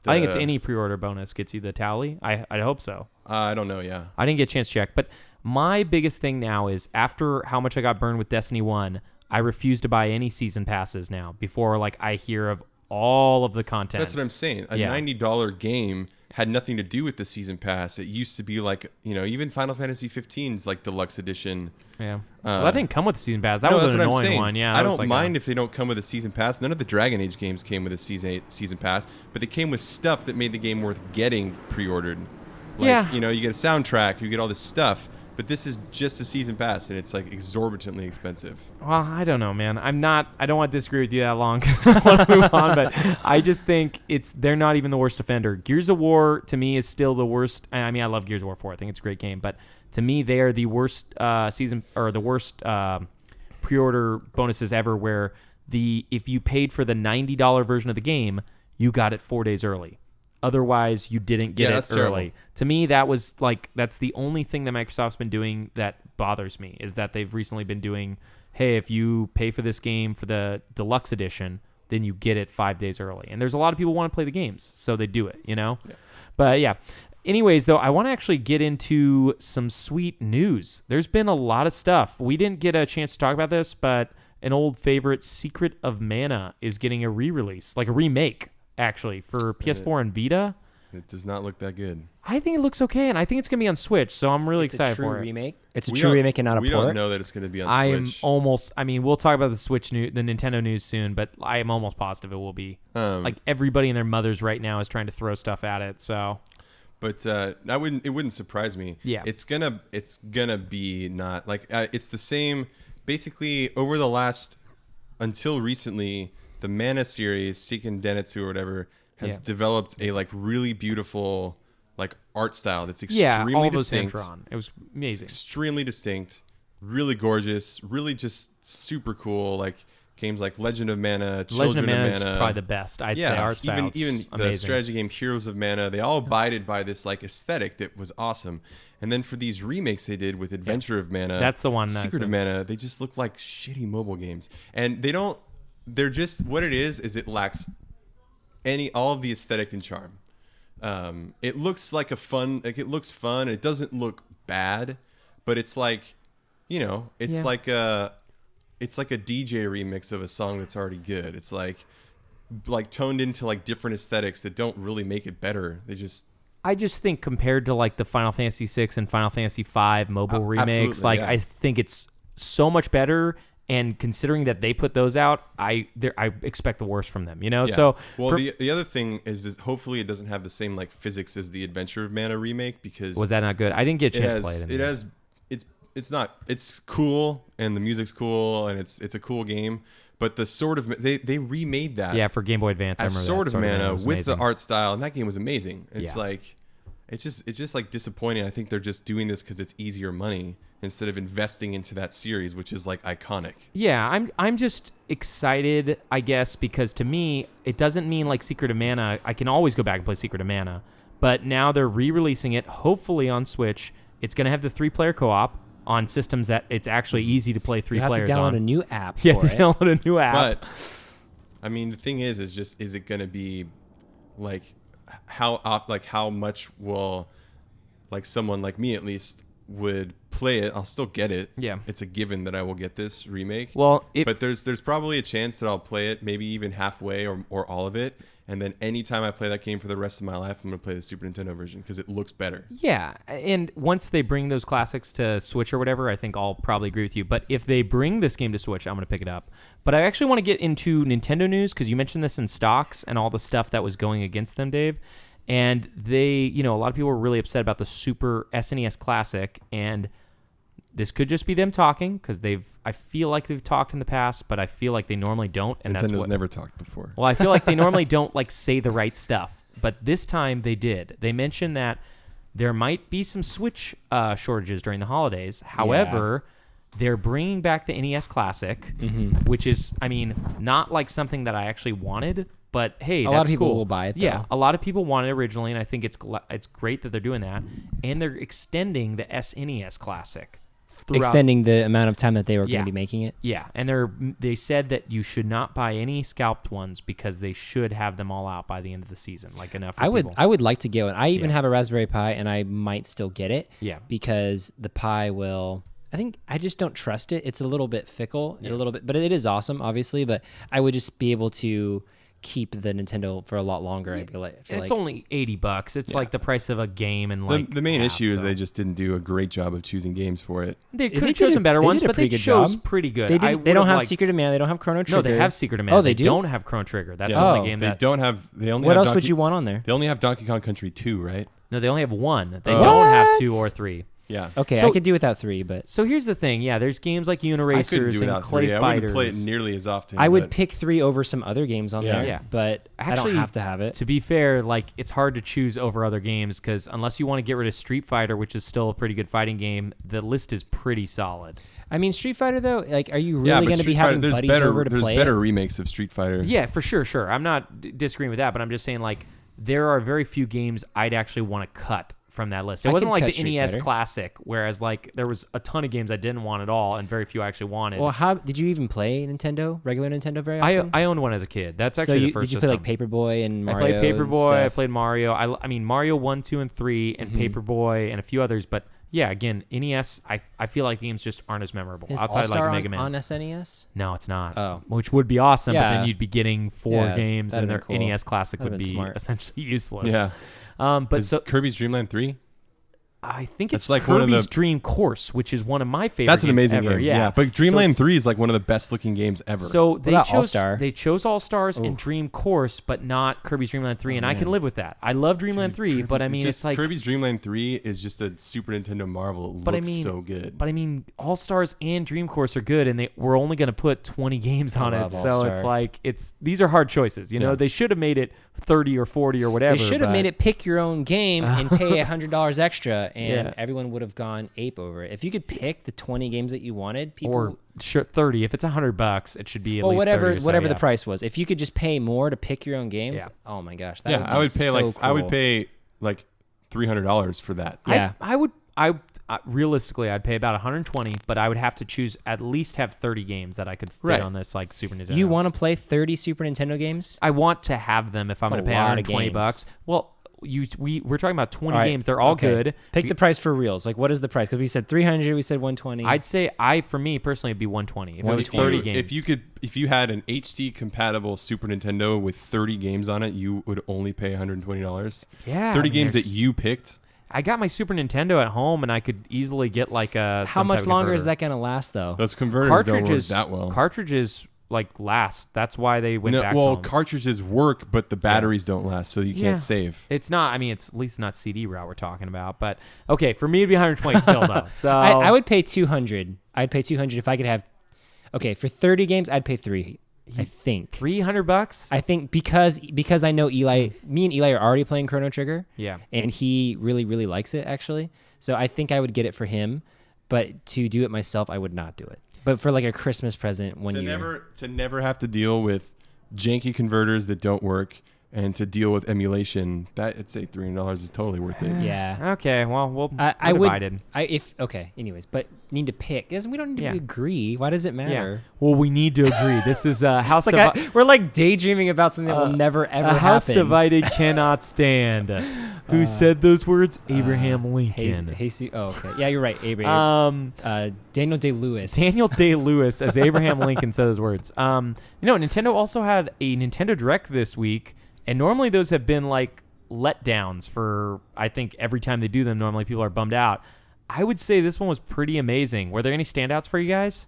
I think it's The- any pre-order bonus gets you the Tally. I hope so. I don't know. Yeah. I didn't get a chance to check, but my biggest thing now is after how much I got burned with Destiny 1, I refuse to buy any season passes now before like I hear of all of the content. That's what I'm saying. A Yeah. $90 game had nothing to do with the season pass. It used to be like, even Final Fantasy 15's like deluxe edition. Yeah. Well, that didn't come with the season pass. That No, was that's an what I'm annoying saying. one. Yeah. I that was don't like mind if they don't come with a season pass. None of the Dragon Age games came with a season pass, but they came with stuff that made the game worth getting pre-ordered. Like, Yeah. you get a soundtrack, you get all this stuff, but this is just a season pass, and it's like exorbitantly expensive. Well, I don't know, man. I don't want to disagree with you that long. I want to move on, but I just think they're not even the worst offender. Gears of War to me is still the worst. I mean, I love Gears of War 4. I think it's a great game, but to me, they are the worst season or the worst pre-order bonuses ever. Where if you paid for the $90 version of the game, you got it 4 days early. Otherwise, you didn't get Yeah, it that's early. terrible. To me, that's the only thing that Microsoft's been doing that bothers me is that they've recently been doing, hey, if you pay for this game for the deluxe edition, then you get it 5 days early. And there's a lot of people who want to play the games, so they do it, Yeah. But yeah. Anyways, though, I want to actually get into some sweet news. There's been a lot of stuff. We didn't get a chance to talk about this, but an old favorite, Secret of Mana, is getting a re-release, like a remake, actually, for PS4 and Vita. It does not look that good. I think it looks okay, and I think it's going to be on Switch, so I'm really It's a excited true for it. remake. It's a We true don't- remake and not a We port. don't know that it's going to be on I am Switch. almost, we'll talk about the the Nintendo news soon, but I am almost positive it will be. Like everybody and their mothers right now is trying to throw stuff at it, so. But it wouldn't surprise me. Yeah. It's gonna be not like it's the same. Basically, over the last until recently, the Mana series, Seiken Densetsu or whatever, has Yeah. developed a like really beautiful like art style that's Yeah, extremely all those distinct. Ventron. It was amazing. Extremely distinct, really gorgeous, really just super cool. Like games like Legend of Mana, Children Legend of Mana of is Mana. probably the best. I'd say art style. even the amazing. strategy game Heroes of Mana, they all abided by this like aesthetic that was awesome. And then for these remakes they did with Adventure of Mana, That's the one. Secret of Mana, they just look like shitty mobile games. And they're just what it is it lacks all of the aesthetic and charm. It looks like it looks fun. It doesn't look bad, but it's like, it's Yeah. like a DJ remix of a song that's already good. It's like toned into like different aesthetics that don't really make it better. I just think compared to like the Final Fantasy VI and Final Fantasy V mobile remakes, absolutely, like yeah. I think it's so much better. And considering that they put those out, I expect the worst from them, you know? Yeah. So well, the other thing is hopefully it doesn't have the same like physics as the Adventure of Mana remake, because was that not good? I didn't get a chance to play it. It's cool, and the music's cool, and it's a cool game. But the Sword of they remade that. Yeah, for Game Boy Advance. I as remember Sword that. of Mana was with amazing. the art style, and that game was amazing. It's Yeah. like it's just like disappointing. I think they're just doing this because it's easier money instead of investing into that series, which is like iconic. Yeah, I'm just excited, I guess, because to me it doesn't mean like Secret of Mana. I can always go back and play Secret of Mana, but now they're re-releasing it, hopefully on Switch. It's gonna have the 3-player co-op on systems that it's actually easy to play 3 You have players to download on. a new app. You have for to it. download a new app. But I mean, the thing is it going to be like how much will like someone like me at least would play it? I'll still get it. Yeah. It's a given that I will get this remake. Well, but there's probably a chance that I'll play it maybe even halfway or all of it. And then anytime I play that game for the rest of my life, I'm going to play the Super Nintendo version because it looks better. yeah, and once they bring those classics to Switch or whatever, I think I'll probably agree with you. But if they bring this game to Switch, I'm going to pick it up. But I actually want to get into Nintendo news because you mentioned this in stocks and all the stuff that was going against them, Dave. And they, a lot of people were really upset about the Super SNES Classic, and this could just be them talking because I feel like they've talked in the past, but I feel like they normally don't. And Nintendo's never talked before. Well, I feel like they normally don't like say the right stuff, but this time they did. They mentioned that there might be some Switch shortages during the holidays. However, they're bringing back the NES Classic, which is, not like something that I actually wanted, but hey, A that's lot of people cool. will buy it, Yeah, though. a lot of people wanted it originally, and I think it's great that they're doing that, and they're extending the SNES Classic. Extending the amount of time that they were going Yeah. to be making it. Yeah, and they said that you should not buy any scalped ones because they should have them all out by the end of the season, like enough for I would people. like to get one. I even Yeah. have a Raspberry Pi, and I might still get it. Yeah. Because the Pi will. I think I just don't trust it. It's a little bit fickle, a little bit, but it is awesome, obviously. But I would just be able to keep the Nintendo for a lot longer. I feel like It's only $80. It's like the price of a game, and The, like the main half, issue is so. they just didn't do a great job of choosing games for it. They They could have did chosen better they ones, did a but they pretty good chose job. pretty good. They I didn't. They would've don't have liked- Secret of Mana. They don't have Chrono Trigger. No, they have Secret of Mana. Oh, they do? don't have Chrono Trigger. That's Yeah. the Oh. only game They that. don't have. They only. What have else would you want on there? They only have Donkey Kong Country 2, right? No, they only have one. They Oh. don't have What? 2 or 3. Yeah. Okay, So- I could do without 3, but So here's the thing. Yeah, there's games like I couldn't Uniracers do and without Clay 3. I Fighters. wouldn't play it nearly as often. I would but- pick 3 over some other games on Yeah. there. Yeah. But I Actually, don't have to have it. To be fair, like it's hard to choose over other games because unless you want to get rid of Street Fighter, which is still a pretty good fighting game, the list is pretty solid. I mean, Street Fighter though, like, are you Yeah, really but going to Street be Fighter, having there's buddies better, over to there's play better it? remakes of Street Fighter. Yeah, for sure. I'm not disagreeing with that, but I'm just saying like there are very few games I'd actually want to cut from that list. It I wasn't could like cut the Street NES Fighter. Classic, whereas like there was a ton of games I didn't want at all, and very few I actually wanted. Well, how did you even play regular Nintendo very often? I owned one as a kid. That's so actually the you, first did you play system. like Paperboy and I Mario? played and Paperboy. I stuff? played Mario. I mean Mario 1, 2, and 3, and Mm-hmm. Paperboy, and a few others. But yeah, again, NES. I feel like games just aren't as memorable Is outside All-Star like Mega Man. on SNES? No, it's not. Oh. Which would be awesome, but Yeah. then you'd be getting 4 Yeah, games, that'd and their have been cool. NES Classic That'd would been be smart. essentially useless. Yeah. But Is so Kirby's Dream Land 3? I think it's That's like Kirby's one of the- Dream Course, which is one of my favorite. That's an games amazing ever. game. Yeah, But Dreamland So 3 is like one of the best looking games ever. So they about chose All-Star? They chose All Stars and Dream Course, but not Kirby's Dream Land 3, and I can live with that. I love Dreamland 3, but I mean it's like Kirby's Dream Land 3 is just a Super Nintendo marvel. It But looks I mean, so good. But I mean, All Stars and Dream Course are good, and we're only going to put 20 games on it, love so All-Star. it's like these are hard choices. You know, Yeah. they should have made it 30 or 40 or whatever. They should have but- made it pick your own game and pay $100 extra, and Yeah. everyone would have gone ape over it. If you could pick the 20 games that you wanted, people or sure 30. If it's $100, it should be at well, least whatever 30 or so, whatever the yeah. price was. If you could just pay more to pick your own games, Yeah. oh my gosh, that yeah, would be I would pay so I would cool. pay like $300 for that. Yeah. Realistically, I'd pay about 120, but I would have to choose at least have 30 games that I could fit Right. on this like Super Nintendo. You want to play 30 Super Nintendo games? I want to have them if I'm That's going to a pay lot of $120. games. Well, we're talking about 20 All right, games. They're all okay. good. Pick the price for reals. Like, what is the price? Because we said 300, we said 120. I'd say for me personally, it'd be 120. If it was If 30 you- games. if you had an HD compatible Super Nintendo with 30 games on it, you would only pay $120. Yeah, 30 I mean, games that there's- you picked. I got my Super Nintendo at home, and I could easily get like a. How much longer is that going to last, though? Those converters don't work Cartridges that well. Cartridges like last. That's why they went back. Well, to them. cartridges work, but the batteries don't last, so you Yeah. can't save. It's not. I mean, it's at least not CD route we're talking about. But okay, for me it'd be 120 still though. So I would pay 200. I'd pay 200 if I could have. Okay, for 30 games, I'd pay 3. I think. $300. I think because I know Eli, me and Eli are already playing Chrono Trigger. Yeah. And he really, really likes it actually. So I think I would get it for him, but to do it myself, I would not do it. But for like a Christmas present one year. To never have to deal with janky converters that don't work, and to deal with emulation, that I'd say $300 is totally worth it. Yeah. Okay. Well, I we're would. divided. Anyways, but need to pick. We don't need Yeah. to agree. Why does it matter? Yeah. Well, we need to agree. This is House It's like we're like daydreaming about something that will never ever A house happen. divided cannot stand. Who said those words? Abraham Lincoln. Oh, okay. Yeah, you're right. Abraham. Daniel Day-Lewis. Daniel Day-Lewis, as Abraham Lincoln said those words. Nintendo also had a Nintendo Direct this week, and normally those have been like letdowns for, I think, every time they do them, normally people are bummed out. I would say this one was pretty amazing. Were there any standouts for you guys?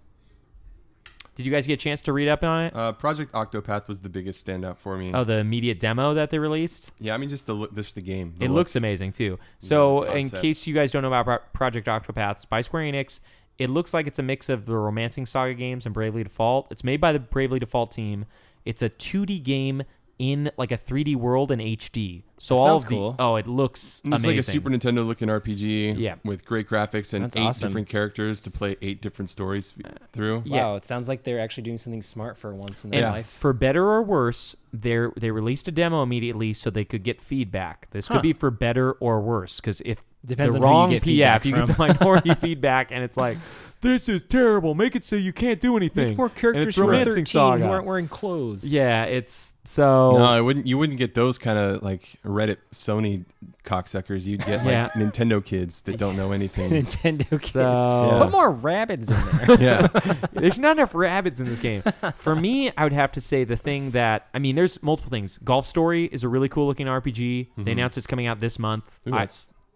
Did you guys get a chance to read up on it? Project Octopath was the biggest standout for me. Oh, the immediate demo that they released? Yeah, I mean just the game. It looks amazing too. So, in concept. case you guys don't know about Project Octopath, it's by Square Enix. It looks like it's a mix of the Romancing Saga games and Bravely Default. It's made by the Bravely Default team. It's a 2D game in like a 3D world in HD. So That all sounds of the cool. It's it looks amazing. like a Super Nintendo looking RPG Yeah. with great graphics and That's 8 awesome. different characters to play 8 different stories through. Yeah. Wow, it sounds like they're actually doing something smart for once in their And life. for better or worse, they released a demo immediately so they could get feedback. This could be for better or worse, because if Depends the on who you wrong get if you feedback get the minority feedback and it's like, this is terrible, make it so you can't do anything. And it's Romancing Saga. who aren't wearing clothes. Yeah, it's so. No, you wouldn't get those kind of like Reddit Sony cocksuckers. You'd get like Yeah. Nintendo kids that don't know anything. Nintendo kids. So- Put more rabbits in there. Yeah. There's not enough rabbits in this game. For me, I would have to say the thing that, I mean, there's multiple things. Golf Story is a really cool looking RPG. They announced it's coming out this month. Ooh,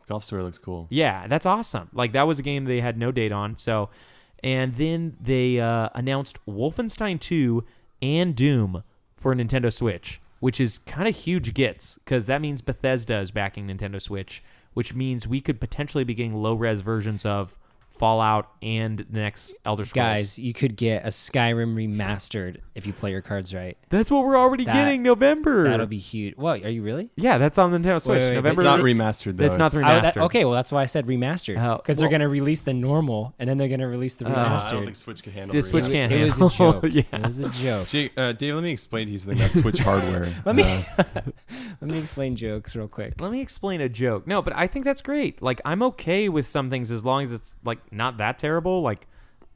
Golf Story looks cool. Yeah, that's awesome. Like, that was a game they had no date on. So, and then they announced Wolfenstein 2 and Doom for Nintendo Switch, which is kind of huge gets, because that means Bethesda is backing Nintendo Switch, which means we could potentially be getting low-res versions of Fallout and the next Elder Scrolls. Guys, you could get a Skyrim remastered if you play your cards right. That's what we're already getting November. That'll be huge. What, are you really? Yeah, that's on Nintendo Switch. wait, November. It's not is- remastered though. It's not It's- remastered. Okay, well, that's why I said remastered. Oh, Because they're well- going to release the normal, and then they're going to release the I remastered. don't think Switch can handle The the Switch remaster. can't It was a handle. joke. Yeah. It was a joke. Dave, let me explain to you something about Switch hardware. Let me explain jokes real quick. Let me explain a joke. No, but I think that's great. Like, I'm okay with some things as long as it's like not that terrible. Like,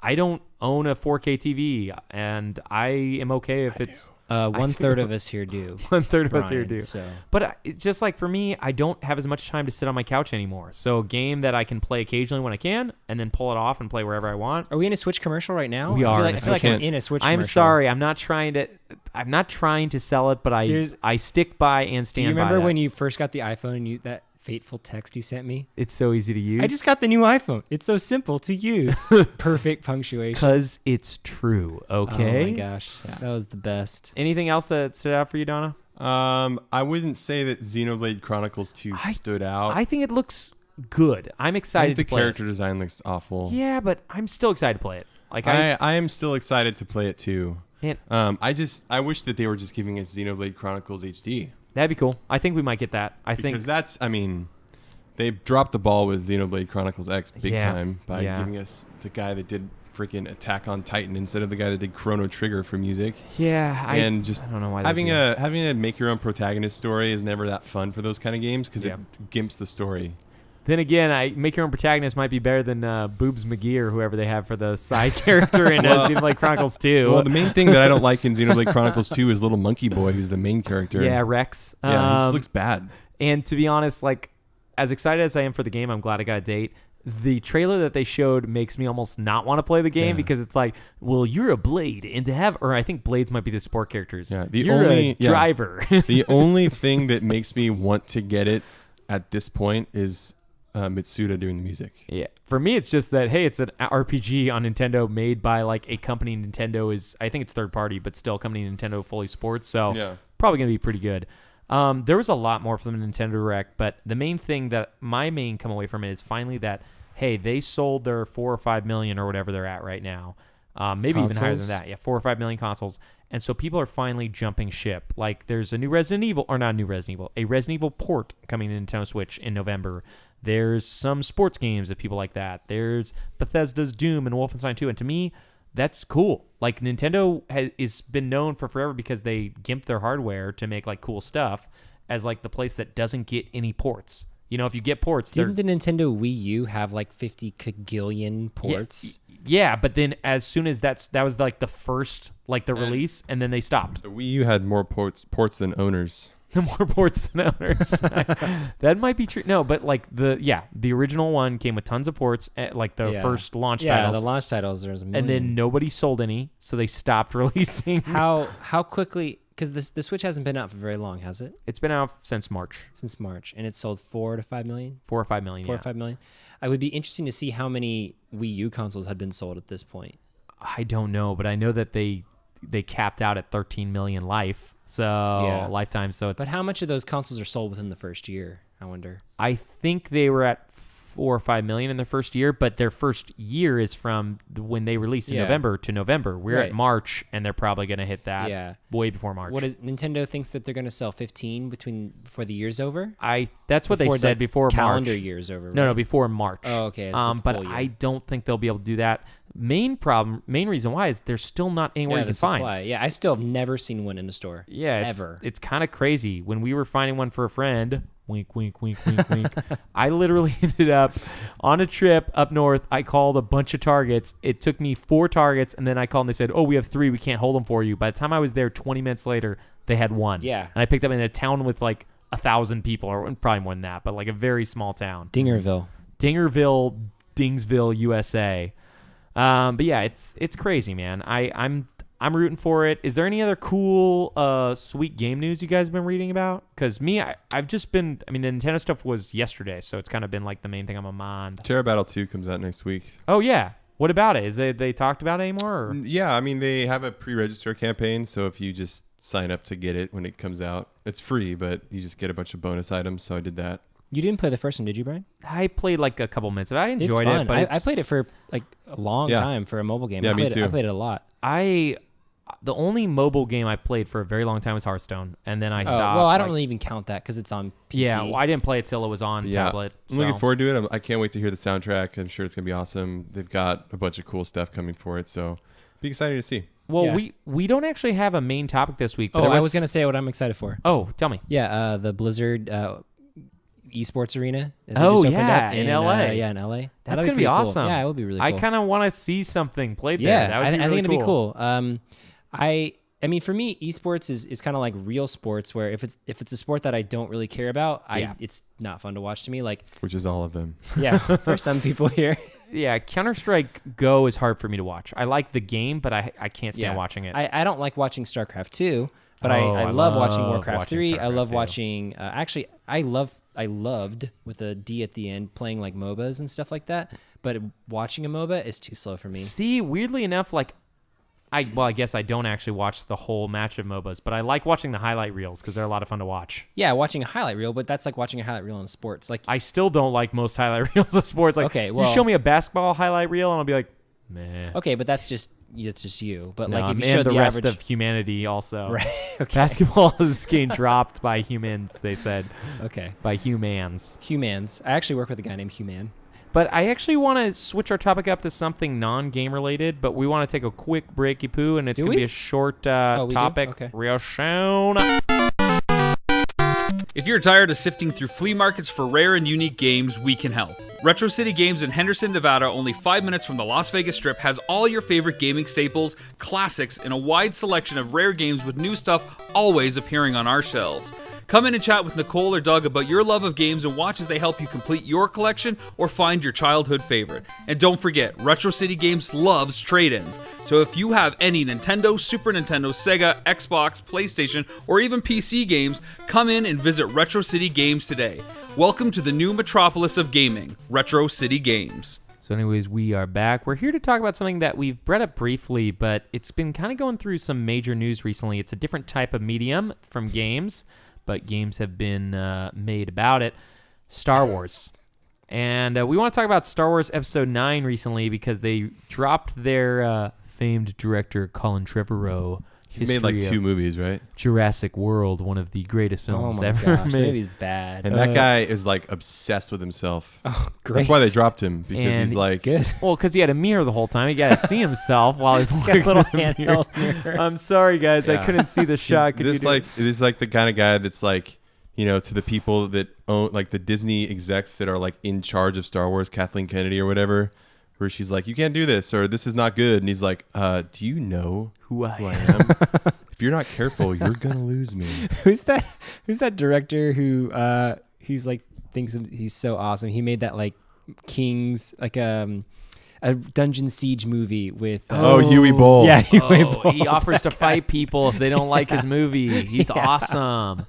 I don't own a 4K TV, and I am okay if it's One third of us here do. 1/3 of us here Brian, do. so. But it's just like for me, I don't have as much time to sit on my couch anymore. So a game that I can play occasionally when I can, and then pull it off and play wherever I want. Are we in a Switch commercial right now? We I are feel in like, a I feel like Switch I'm in a Switch I'm commercial. sorry, I'm not trying to sell it, but I stick by and Do stand you remember by that. when you first got the iPhone and that fateful text you sent me? It's so easy to use. I just got the new iPhone. It's so simple to use. Perfect punctuation. because it's true. Okay. Oh my gosh. That was the best. Anything else that stood out for you, Donna? I wouldn't say that Xenoblade Chronicles 2 stood out. I think it looks good. I'm I excited think to the play character design looks awful. it. Yeah, but I'm still excited to play it. Like I am still excited to play it too. Man, I wish that they were just giving us Xenoblade Chronicles HD. that'd be cool. I think we might get that. Because they dropped the ball with Xenoblade Chronicles X big Yeah. time by Yeah. giving us the guy that did freaking Attack on Titan instead of the guy that did Chrono Trigger for music. Yeah, I don't know why they having do. a make your own protagonist story is never that fun for those kind of games because Yeah. it gimps the story. Then again, make your own protagonist might be better than Boobs McGee or whoever they have for the side character in Xenoblade Chronicles 2. Well, the main thing that I don't like in Xenoblade Chronicles 2 is little monkey boy who's the main character. yeah, Rex. Yeah, he just looks bad. And to be honest, like, as excited as I am for the game, I'm glad I got a date. The trailer that they showed makes me almost not want to play the game Yeah. because it's like, well, you're a Blade, and to have, or I think Blades might be the support characters. Yeah, you're a driver. The only thing that makes me want to get it at this point is Mitsuda doing the music. Yeah. For me, it's just that, hey, it's an RPG on Nintendo made by like a company Nintendo is, I think it's third party, but still a company Nintendo fully supports. So probably going to be pretty good. There was a lot more from the Nintendo Direct, but the main thing that my main come away from it is finally that, hey, they sold their 4 or 5 million or whatever they're at right now. Maybe even higher than that. Yeah, 4 or 5 million consoles. And so people are finally jumping ship. Like there's a new Resident Evil, or not a new Resident Evil, a Resident Evil port coming to Nintendo Switch in November. There's some sports games that people like that. There's Bethesda's Doom and Wolfenstein 2. And to me, that's cool. Like Nintendo has been known for forever because they gimp their hardware to make like cool stuff as like the place that doesn't get any ports. You know, if you get ports, didn't the Nintendo Wii U have like 50 kagillion ports? Yeah, but then as soon as that was like the first, like the release, and then they stopped. The Wii U had more ports than owners. More ports than owners. That might be true. No, but like the original one came with tons of ports, like the first launch titles. Yeah, the launch titles. There's a million. And then nobody sold any, so they stopped releasing. How quickly? Because the Switch hasn't been out for very long, has it? It's been out since March. And it's sold 4 to 5 million. 4 or 5 million. 4 or 5 million. It would be interesting to see how many Wii U consoles had been sold at this point. I don't know, but I know that they capped out at 13 million lifetime. So it's. But how much of those consoles are sold within the first year? I wonder. I think they were at 4 or 5 million in their first year, but their first year is from when they released in November to November. We're at March, and they're probably going to hit that way before March. What is Nintendo thinks that they're going to sell 15 before the year's over? That's what they said before calendar March. Year's over. Right? No, before March. Oh, okay. But I don't think they'll be able to do that. Main reason why is there's still not anywhere you can find. Yeah, I still have never seen one in a store. Yeah, ever. It's kind of crazy. When we were finding one for a friend, wink, wink, wink, wink, wink. I literally ended up on a trip up north. I called a bunch of Targets. It took me 4 Targets, and then I called and they said, "Oh, we have 3. We can't hold them for you." By the time I was there, 20 minutes later, they had 1. Yeah, and I picked up in a town with like 1,000 people, or probably more than that, but like a very small town. Dingerville, Dingsville, USA. But yeah, it's crazy, man. I'm rooting for it. Is there any other cool, sweet game news you guys have been reading about? Because I've just been. I mean, the Nintendo stuff was yesterday, so it's kind of been like the main thing on my mind. Terra Battle 2 comes out next week. Oh yeah, what about it? Is they talked about it anymore? Or? Yeah, I mean they have a pre-register campaign, so if you just sign up to get it when it comes out, it's free, but you just get a bunch of bonus items. So I did that. You didn't play the first one, did you, Brian? I played like a couple minutes. I enjoyed it, but I played it for like a long time for a mobile game. Yeah, me too. I played it a lot. The only mobile game I played for a very long time was Hearthstone, and then I stopped. Well, I don't really even count that because it's on PC. Yeah, well, I didn't play it till it was on tablet. I'm looking forward to it. I can't wait to hear the soundtrack. I'm sure it's going to be awesome. They've got a bunch of cool stuff coming for it, so be excited to see. Well, we don't actually have a main topic this week. But I was going to say what I'm excited for. Oh, tell me. Yeah, the Blizzard esports arena. In LA. In LA. That's going to be awesome. Cool. Yeah, it would be really cool. I kind of want to see something played there. Yeah, that would be I really think it'd be cool. I mean, for me, esports is kind of like real sports, where if it's a sport that I don't really care about, it's not fun to watch to me. Like, which is all of them. Yeah, for some people here. Yeah, Counter-Strike Go is hard for me to watch. I like the game, but I can't stand watching it. I don't like watching StarCraft 2, but I love watching Warcraft 3. I love watching. Actually, I loved with a D at the end playing like MOBAs and stuff like that. But watching a MOBA is too slow for me. See, weirdly enough, like. I guess I don't actually watch the whole match of MOBAs, but I like watching the highlight reels because they're a lot of fun to watch. Yeah, watching a highlight reel, but that's like watching a highlight reel in sports. Like, I still don't like most highlight reels of sports. Like, okay, well, you show me a basketball highlight reel, and I'll be like, meh. Okay, but that's just you. But no, like, if you show the rest of humanity also, right? Okay. Basketball is getting dropped by humans. They said, okay, by humans. Humans. I actually work with a guy named Human. But I actually want to switch our topic up to something non-game related, but we want to take a quick breaky poo, and it's going to be a short topic. Okay. Real soon. If you're tired of sifting through flea markets for rare and unique games, we can help. Retro City Games in Henderson, Nevada, only 5 minutes from the Las Vegas Strip, has all your favorite gaming staples, classics, and a wide selection of rare games with new stuff always appearing on our shelves. Come in and chat with Nicole or Doug about your love of games and watch as they help you complete your collection or find your childhood favorite. And don't forget, Retro City Games loves trade-ins. So if you have any Nintendo, Super Nintendo, Sega, Xbox, PlayStation, or even PC games, come in and visit Retro City Games today. Welcome to the new metropolis of gaming, Retro City Games. So anyways, we are back. We're here to talk about something that we've brought up briefly, but it's been kind of going through some major news recently. It's a different type of medium from games, but games have been made about it. Star Wars. And we want to talk about Star Wars Episode 9 recently because they dropped their famed director, Colin Trevorrow. He's made like 2 movies, right? Jurassic World, one of the greatest films ever gosh, made. That movie's bad. And that guy is like obsessed with himself. Oh, great. That's why they dropped him, because And he's like, Good. Well, because he had a mirror the whole time. He got to see himself while he's looking Got a little at the mirror. handheld mirror. I'm sorry, guys. I Yeah. couldn't see the shot. Could this you do this is like the kind of guy that's like, you know, to the people that own, like the Disney execs that are like in charge of Star Wars, Kathleen Kennedy or whatever, where she's like, you can't do this, or this is not good. And he's like, do you know who I who I am? am? If you're not careful, you're going to lose me. Who's that director who he's like thinks he's so awesome? He made that like King's like a Dungeon Siege movie with Huey Boll. Yeah, Huey Boll. He offers to fight people if they don't like his movie. He's Yeah. awesome.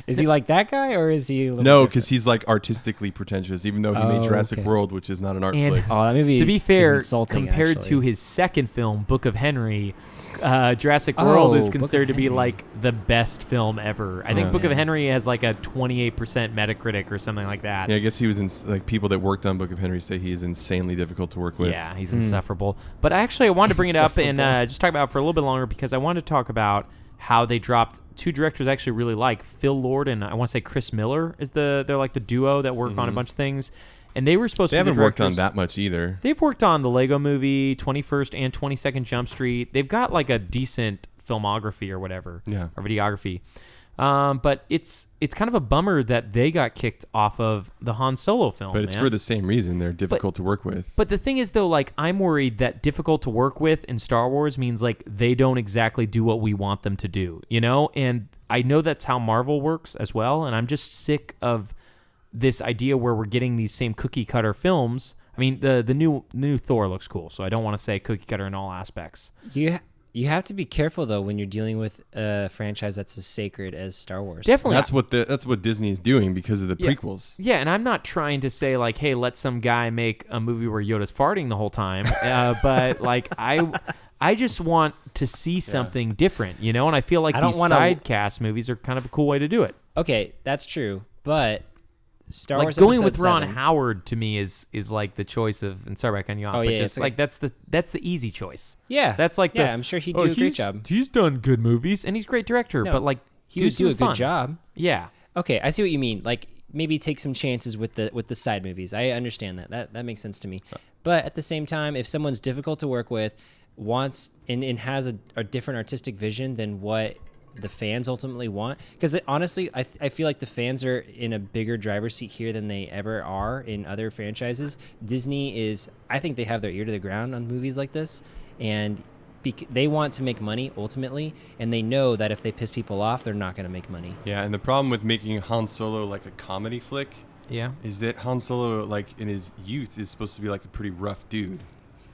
Is he like that guy or is he a little No, different? because he's like artistically pretentious, even though he made Oh, Jurassic okay. World, which is not an art And- flick. Oh, that movie To be is fair, insulting, compared actually. to his second film, Book of Henry, Jurassic World is Book of considered to be Henry. like the best film ever. I think Yeah. Book of Henry has like a 28% Metacritic or something like that. Yeah, I guess he was in, like, people that worked on Book of Henry say he is insanely difficult to work with. Yeah, he's insufferable. But actually, I wanted to bring it up and Insufferable. just talk about it for a little bit longer because I wanted to talk about how they dropped 2 directors I actually really like. Phil Lord and I want to say Chris Miller is they're like the duo that work on a bunch of things. And they were supposed They to be haven't the worked on directors. that much either. They've worked on the Lego Movie, 21st and 22nd Jump Street. They've got like a decent filmography or whatever, Yeah. or videography. But it's kind of a bummer that they got kicked off of the Han Solo film. But it's man. for the same reason. They're difficult to work with. But the thing is, though, like I'm worried that difficult to work with in Star Wars means like they don't exactly do what we want them to do, you know? And I know that's how Marvel works as well. And I'm just sick of this idea where we're getting these same cookie cutter films. I mean, the new Thor looks cool, so I don't want to say cookie cutter in all aspects. You have to be careful though when you're dealing with a franchise that's as sacred as Star Wars. Definitely. That's what Disney is doing because of the Yeah. prequels. Yeah, and I'm not trying to say like, hey, let some guy make a movie where Yoda's farting the whole time, but like I just want to see something different, you know. And I feel like I don't these wanna- side cast movies are kind of a cool way to do it. Okay, that's true, but Star Like Wars going Episode with Ron 7 Howard to me is like the choice of, and sorry, I cut you off, Oh, but yeah, just it's like that's the easy choice. Yeah, That's like yeah. the- I'm sure he'd do a great job. He's done good movies and he's a great director, No, but like He would do a some good fun. job. Yeah. Okay, I see what you mean. Like maybe take some chances with the side movies. I understand that. That makes sense to me. But at the same time, if someone's difficult to work with, wants and has a different artistic vision than what the fans ultimately want, because honestly, I feel like the fans are in a bigger driver's seat here than they ever are in other franchises. Disney is, I think they have their ear to the ground on movies like this, and they want to make money ultimately, and they know that if they piss people off, they're not going to make money. Yeah, and the problem with making Han Solo like a comedy flick Yeah. is that Han Solo, like in his youth, is supposed to be like a pretty rough dude.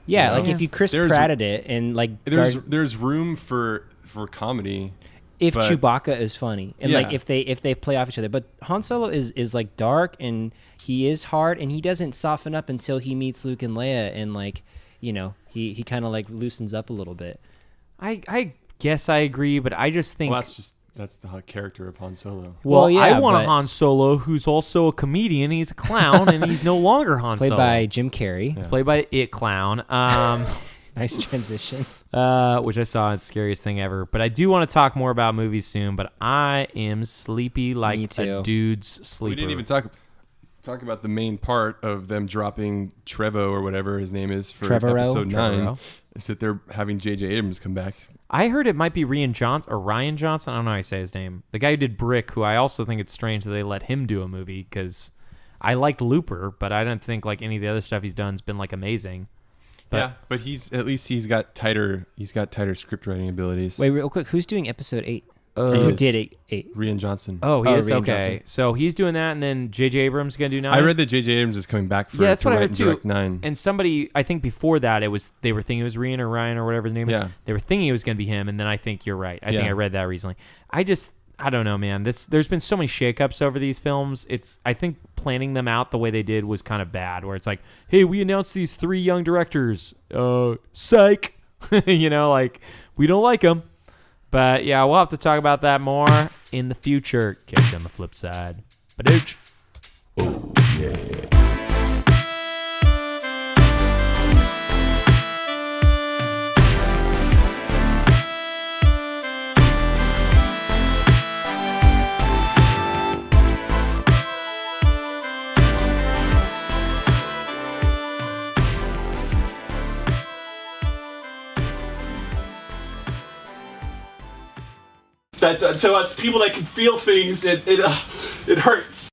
Yeah, Yeah. like if you Chris There's- Pratted it and like There's room for comedy. if but- Chewbacca is funny and like Yeah. if they play off each other, but Han Solo is like dark and he is hard and he doesn't soften up until he meets Luke and Leia and like, you know, he kind of like loosens up a little bit. I guess I agree, but I just think Well, that's the character of Han Solo. Well, yeah, I want a but- Han Solo who's also a comedian. He's a clown, and he's no longer Han Played Solo. by Jim Carrey. He's played by It Clown, Nice transition. which I saw as scariest thing ever. But I do want to talk more about movies soon. But I am sleepy like Me too. a dude's sleeper. We didn't even talk about the main part of them dropping Trevo or whatever his name is for Trevorrow? episode 9. Trevorrow. Is that they're having J.J. Abrams come back. I heard it might be Ryan Johnson. I don't know how you say his name. The guy who did Brick, who I also think it's strange that they let him do a movie because I liked Looper, but I don't think like any of the other stuff he's done's been like amazing. But But he's got tighter script writing abilities. Wait, real quick, who's doing episode 8? Who did eight? Rian Johnson. Oh, he is? Rian Okay. Johnson. So he's doing that, and then J.J. Abrams is going to do 9? I read that J.J. Abrams is coming back for Yeah, that's to what I write heard and too. direct 9. And somebody, I think before that, they were thinking it was Rian or Ryan or whatever his name is. Yeah. They were thinking it was going to be him, and then I think you're right. I think Yeah. I read that recently. I don't know, man. There's been so many shakeups over these films. I think planning them out the way they did was kind of bad, where it's like, hey, we announced these 3 young directors. Psych. You know, like, we don't like them. But yeah, we'll have to talk about that more in the future. Catch you on the flip side. Badooch. That's to us people that can feel things. It hurts.